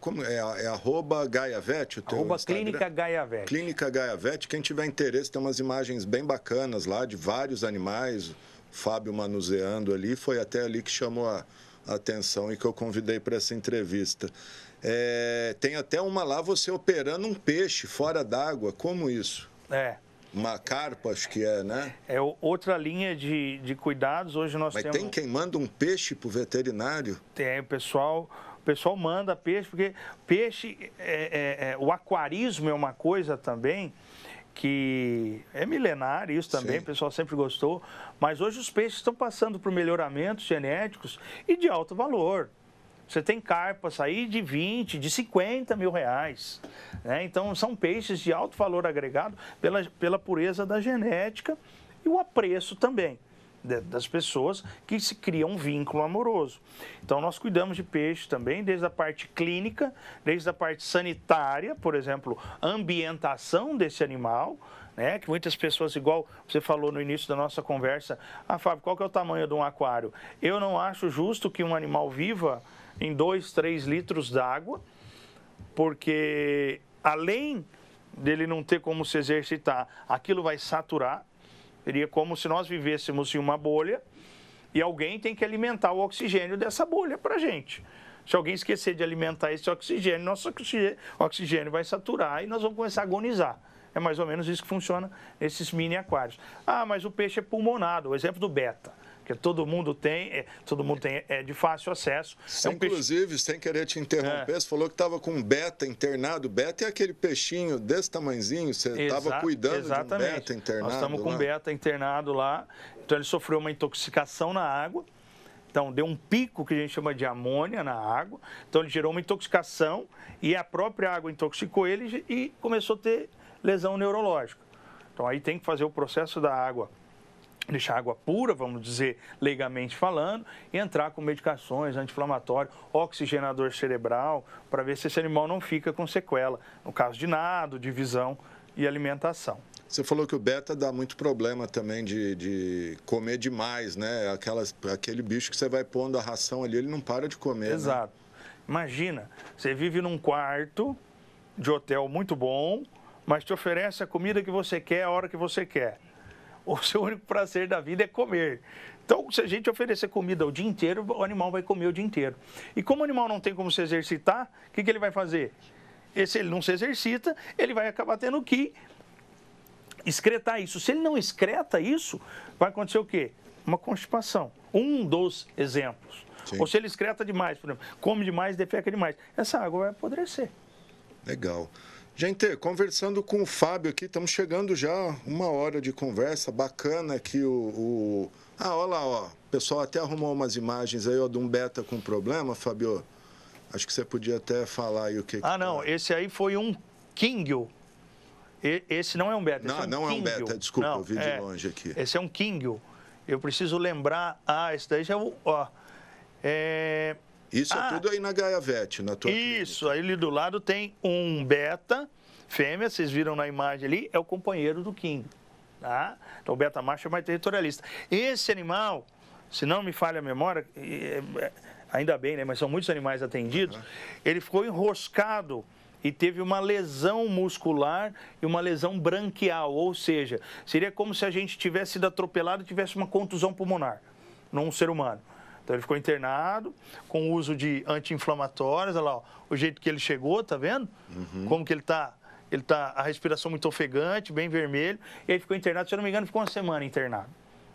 @GaiaVet, o teu @ Instagram. Clínica GaiaVet. Clínica GaiaVet. Quem tiver interesse, tem umas imagens bem bacanas lá de vários animais. O Fábio manuseando ali, foi até ali que chamou a atenção e que eu convidei para essa entrevista. Tem até uma lá, você operando um peixe fora d'água. Como isso? Uma carpa, acho que né? É outra linha de cuidados. Hoje nós temos... Mas tem quem manda um peixe para o veterinário? Tem, o pessoal manda peixe, porque peixe, o aquarismo é uma coisa também que é milenar, isso também, Sim. O pessoal sempre gostou, mas hoje os peixes estão passando por melhoramentos genéticos e de alto valor. Você tem carpas aí de 20, de 50 mil reais. Né? Então, são peixes de alto valor agregado pela pureza da genética e o apreço também das pessoas que se criam um vínculo amoroso. Então, nós cuidamos de peixe também, desde a parte clínica, desde a parte sanitária, por exemplo, ambientação desse animal, né? Que muitas pessoas, igual você falou no início da nossa conversa, Fábio, qual que é o tamanho de um aquário? Eu não acho justo que um animal viva em 2, 3 litros d'água, porque além dele não ter como se exercitar, aquilo vai saturar. Seria como se nós vivêssemos em uma bolha e alguém tem que alimentar o oxigênio dessa bolha para a gente. Se alguém esquecer de alimentar esse oxigênio, nosso oxigênio vai saturar e nós vamos começar a agonizar. É mais ou menos isso que funciona nesses mini aquários. Mas o peixe é pulmonado, o exemplo do beta, que todo mundo tem de fácil acesso. Inclusive, sem querer te interromper, você falou que estava com um beta internado. Beta é aquele peixinho desse tamanhozinho, você estava cuidando de um beta internado. Nós estamos com um beta internado lá, então ele sofreu uma intoxicação na água, então deu um pico que a gente chama de amônia na água, então ele gerou uma intoxicação e a própria água intoxicou ele e começou a ter lesão neurológica. Então aí tem que fazer o processo da água, deixar a água pura, vamos dizer, leigamente falando, e entrar com medicações, anti-inflamatório, oxigenador cerebral, para ver se esse animal não fica com sequela, no caso de nado, de visão e alimentação. Você falou que o beta dá muito problema também de comer demais, né? Aquele bicho que você vai pondo a ração ali, ele não para de comer, Exato. Né? Imagina, você vive num quarto de hotel muito bom, mas te oferece a comida que você quer, a hora que você quer. O seu único prazer da vida é comer. Então, se a gente oferecer comida o dia inteiro, o animal vai comer o dia inteiro. E como o animal não tem como se exercitar, o que ele vai fazer? E se ele não se exercita, ele vai acabar tendo que excretar isso. Se ele não excreta isso, vai acontecer o quê? Uma constipação. Um dos exemplos. Sim. Ou se ele excreta demais, por exemplo, come demais, defeca demais. Essa água vai apodrecer. Legal. Gente, conversando com o Fábio aqui, estamos chegando já 1 hora de conversa, bacana aqui olha lá, ó, o pessoal até arrumou umas imagens aí, ó, de um beta com problema, Fábio. Acho que você podia até falar aí o que... não, esse aí foi um Kingill. Esse não é um beta. Não é um beta, desculpa, eu vi de longe aqui. Esse é um Kingill. Eu preciso lembrar... esse daí já é o... Isso é tudo aí na Gaiavete, na tua Isso, aí ali do lado tem um beta, fêmea, vocês viram na imagem ali, é o companheiro do King. Tá? Então o beta macho é mais territorialista. Esse animal, se não me falha a memória, ainda bem, né? Mas são muitos animais atendidos, ele ficou enroscado e teve uma lesão muscular e uma lesão branquial, ou seja, seria como se a gente tivesse sido atropelado e tivesse uma contusão pulmonar num ser humano. Então ele ficou internado com o uso de anti-inflamatórios, olha lá, ó, o jeito que ele chegou, tá vendo? Como que ele tá a respiração muito ofegante, bem vermelho, e ele ficou internado, se eu não me engano, ficou 1 semana internado.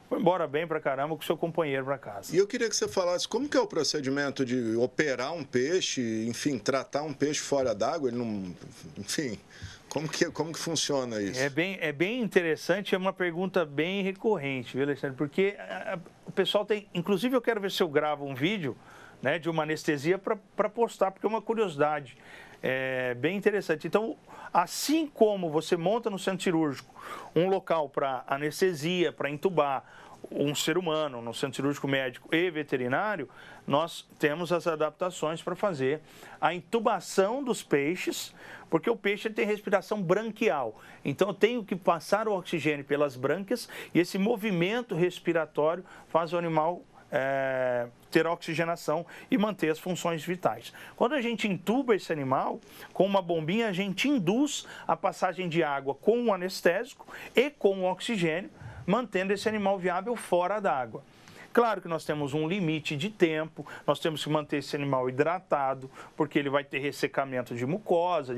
Foi embora bem pra caramba com o seu companheiro pra casa. E eu queria que você falasse como que é o procedimento de operar um peixe, enfim, tratar um peixe fora d'água, ele não, enfim, como que funciona isso? É bem interessante, é uma pergunta bem recorrente, viu, Alexandre? Porque o pessoal tem... Inclusive, eu quero ver se eu gravo um vídeo, né, de uma anestesia para postar, porque é uma curiosidade. É bem interessante. Então, assim como você monta no centro cirúrgico um local para anestesia, para entubar um ser humano, no centro cirúrgico médico e veterinário, nós temos as adaptações para fazer a intubação dos peixes, porque o peixe tem respiração branquial. Então, eu tenho que passar o oxigênio pelas brânquias e esse movimento respiratório faz o animal ter oxigenação e manter as funções vitais. Quando a gente intuba esse animal, com uma bombinha, a gente induz a passagem de água com o anestésico e com o oxigênio, mantendo esse animal viável fora da água. Claro que nós temos um limite de tempo, nós temos que manter esse animal hidratado, porque ele vai ter ressecamento de mucosa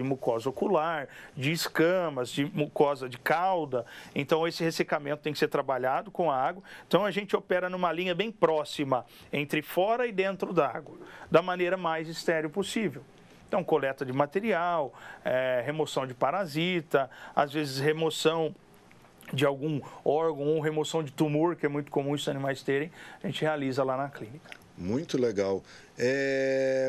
ocular, de escamas, de mucosa de cauda. Então, esse ressecamento tem que ser trabalhado com a água. Então, a gente opera numa linha bem próxima, entre fora e dentro da água, da maneira mais estéril possível. Então, coleta de material, remoção de parasita, às vezes remoção de algum órgão ou remoção de tumor, que é muito comum esses animais terem, a gente realiza lá na clínica. Muito legal.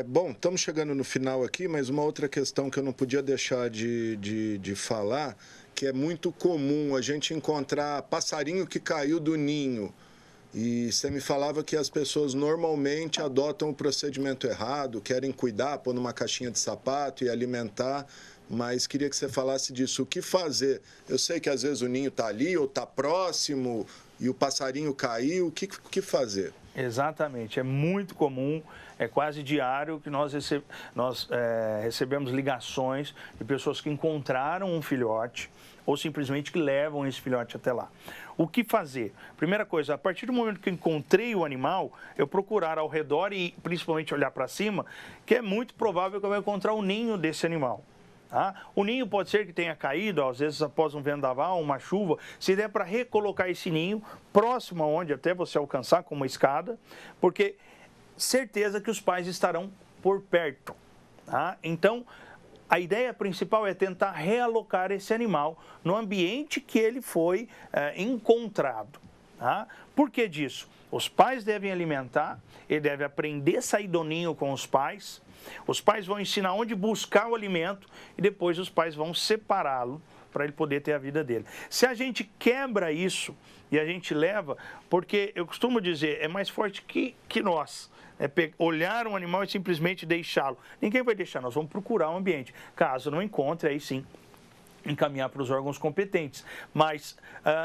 Bom, estamos chegando no final aqui, mas uma outra questão que eu não podia deixar de falar, que é muito comum a gente encontrar passarinho que caiu do ninho. E você me falava que as pessoas normalmente adotam o procedimento errado, querem cuidar, pôr numa caixinha de sapato e alimentar, mas queria que você falasse disso. O que fazer? Eu sei que às vezes o ninho está ali ou está próximo e o passarinho caiu. O que fazer? Exatamente. É muito comum, é quase diário que nós recebemos ligações de pessoas que encontraram um filhote ou simplesmente que levam esse filhote até lá. O que fazer? Primeira coisa, a partir do momento que eu encontrei o animal, eu procurar ao redor e principalmente olhar para cima, que é muito provável que eu vou encontrar o ninho desse animal. Tá? O ninho pode ser que tenha caído, às vezes após um vendaval, uma chuva. Se der para recolocar esse ninho próximo aonde até você alcançar com uma escada, porque certeza que os pais estarão por perto. Tá? Então, a ideia principal é tentar realocar esse animal no ambiente que ele foi encontrado. Tá? Por que disso? Os pais devem alimentar, ele deve aprender a sair do ninho com os pais. Os pais vão ensinar onde buscar o alimento e depois os pais vão separá-lo para ele poder ter a vida dele. Se a gente quebra isso e a gente leva, porque eu costumo dizer, é mais forte que nós. Olhar um animal e simplesmente deixá-lo. Ninguém vai deixar, nós vamos procurar um ambiente. Caso não encontre, aí sim, encaminhar para os órgãos competentes. Mas,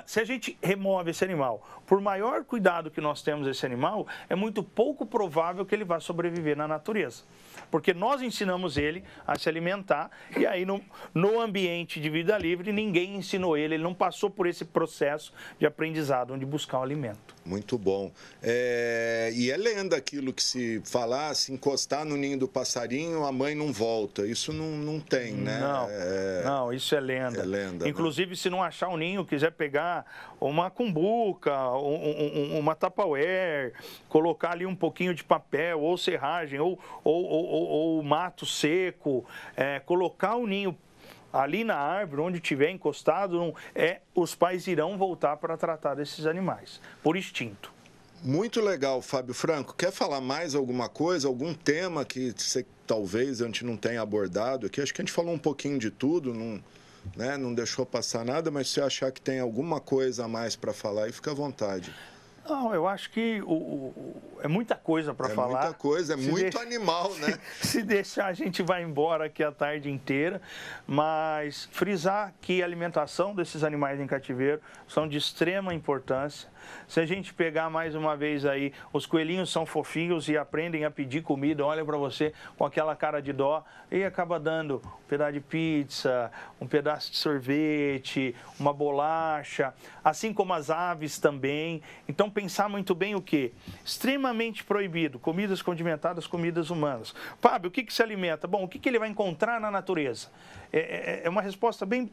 se a gente remove esse animal, por maior cuidado que nós temos esse animal, é muito pouco provável que ele vá sobreviver na natureza. Porque nós ensinamos ele a se alimentar e aí no ambiente de vida livre ninguém ensinou ele não passou por esse processo de aprendizado, onde buscar o alimento. Muito bom. E é lenda aquilo que se falar, se encostar no ninho do passarinho, a mãe não volta. Isso não tem, né? Não, isso é lenda. É lenda, inclusive, né? Se não achar um ninho, quiser pegar uma cumbuca, uma Tupperware, colocar ali um pouquinho de papel, ou serragem, ou mato seco, colocar o ninho ali na árvore, onde tiver encostado, os pais irão voltar para tratar desses animais, por instinto. Muito legal, Fábio Franco. Quer falar mais alguma coisa, algum tema que talvez a gente não tenha abordado aqui? Acho que a gente falou um pouquinho de tudo, não deixou passar nada, mas se achar que tem alguma coisa a mais para falar, aí fica à vontade. Não, eu acho que é muita coisa para falar. É muita coisa, muito animal, né? Se deixar, a gente vai embora aqui a tarde inteira, mas frisar que a alimentação desses animais em cativeiro são de extrema importância. Se a gente pegar mais uma vez aí, os coelhinhos são fofinhos e aprendem a pedir comida, olha para você com aquela cara de dó e acaba dando um pedaço de pizza, um pedaço de sorvete, uma bolacha, assim como as aves também. Então, pensar muito bem o quê? Extremamente proibido, comidas condimentadas, comidas humanas. Fábio, o que se alimenta? Bom, o que ele vai encontrar na natureza? É uma resposta bem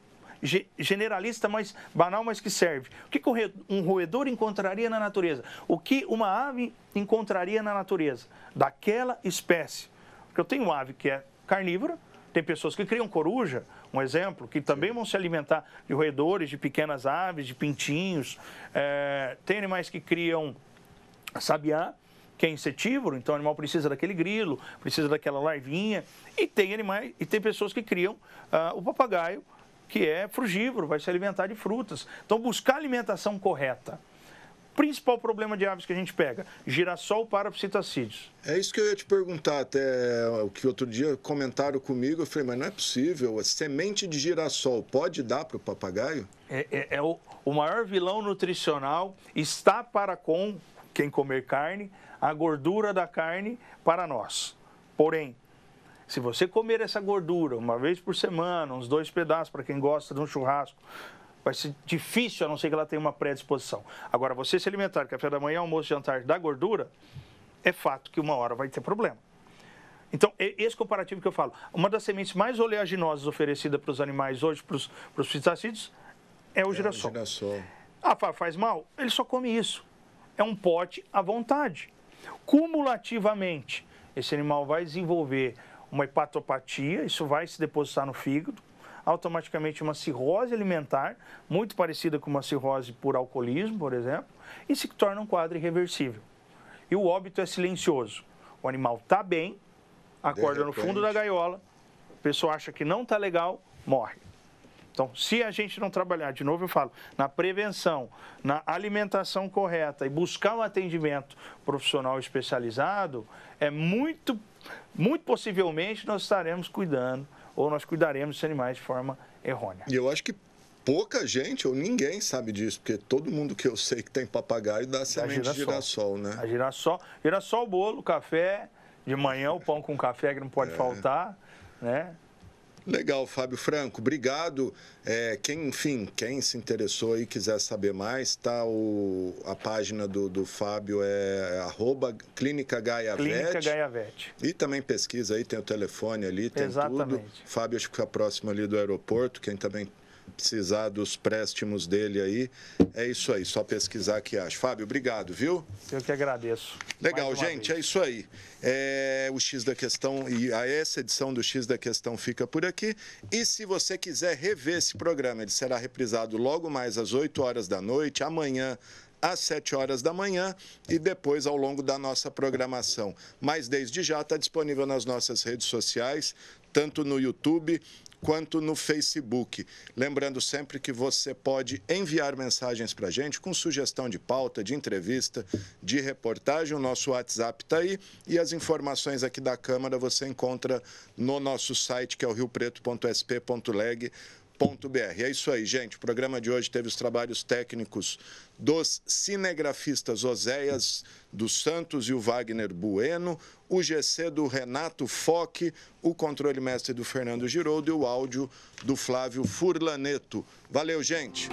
generalista, mas banal, mas que serve. O que um roedor encontraria na natureza? O que uma ave encontraria na natureza? Daquela espécie. Porque eu tenho ave que é carnívora, tem pessoas que criam coruja, um exemplo, que também vão se alimentar de roedores, de pequenas aves, de pintinhos. Tem animais que criam sabiá, que é insetívoro, então o animal precisa daquele grilo, precisa daquela larvinha. E tem pessoas que criam o papagaio, que é frugívoro, vai se alimentar de frutas. Então, buscar alimentação correta. Principal problema de aves que a gente pega, girassol para psitacídeos. É isso que eu ia te perguntar, até o que outro dia comentaram comigo, eu falei, mas não é possível, a semente de girassol pode dar para o papagaio? O maior vilão nutricional está para com quem comer carne, a gordura da carne para nós. Porém, se você comer essa gordura uma vez por semana, uns 2 pedaços para quem gosta de um churrasco, vai ser difícil, a não ser que ela tenha uma predisposição. Agora, você se alimentar café da manhã, almoço, jantar da gordura, é fato que uma hora vai ter problema. Então, esse comparativo que eu falo, uma das sementes mais oleaginosas oferecida para os animais hoje, para os psitacídeos, é o girassol. Faz mal? Ele só come isso. É um pote à vontade. Cumulativamente, esse animal vai desenvolver uma hepatopatia, isso vai se depositar no fígado, automaticamente uma cirrose alimentar, muito parecida com uma cirrose por alcoolismo, por exemplo, e se torna um quadro irreversível. E o óbito é silencioso. O animal está bem, acorda no fundo da gaiola, a pessoa acha que não está legal, morre. Então, se a gente não trabalhar, de novo eu falo, na prevenção, na alimentação correta e buscar um atendimento profissional especializado, muito possivelmente nós estaremos cuidando ou nós cuidaremos dos animais de forma errônea. E eu acho que pouca gente ou ninguém sabe disso, porque todo mundo que eu sei que tem papagaio dá semente de girassol, né? A girassol, bolo, café, de manhã o pão com café que não pode faltar, né? Legal, Fábio Franco, obrigado. Quem se interessou e quiser saber mais, tá a página do Fábio @Clínica Gaia Vet. E também pesquisa aí, tem o telefone ali, tem tudo. Fábio, acho que fica próximo ali do aeroporto, quem também precisar dos préstimos dele aí, é isso aí, só pesquisar que acha. Fábio, obrigado, viu? Eu que agradeço. Legal, gente, é isso aí. O X da Questão e essa edição do X da Questão fica por aqui. E se você quiser rever esse programa, ele será reprisado logo mais às 8 horas da noite, amanhã às 7 horas da manhã e depois ao longo da nossa programação. Mas desde já está disponível nas nossas redes sociais, tanto no YouTube quanto no Facebook. Lembrando sempre que você pode enviar mensagens para a gente com sugestão de pauta, de entrevista, de reportagem. O nosso WhatsApp está aí e as informações aqui da Câmara você encontra no nosso site, que é o riopreto.sp.leg.br. É isso aí, gente. O programa de hoje teve os trabalhos técnicos dos cinegrafistas Oséias dos Santos e o Wagner Bueno, o GC do Renato Foque, o controle mestre do Fernando Giroldo e o áudio do Flávio Furlaneto. Valeu, gente!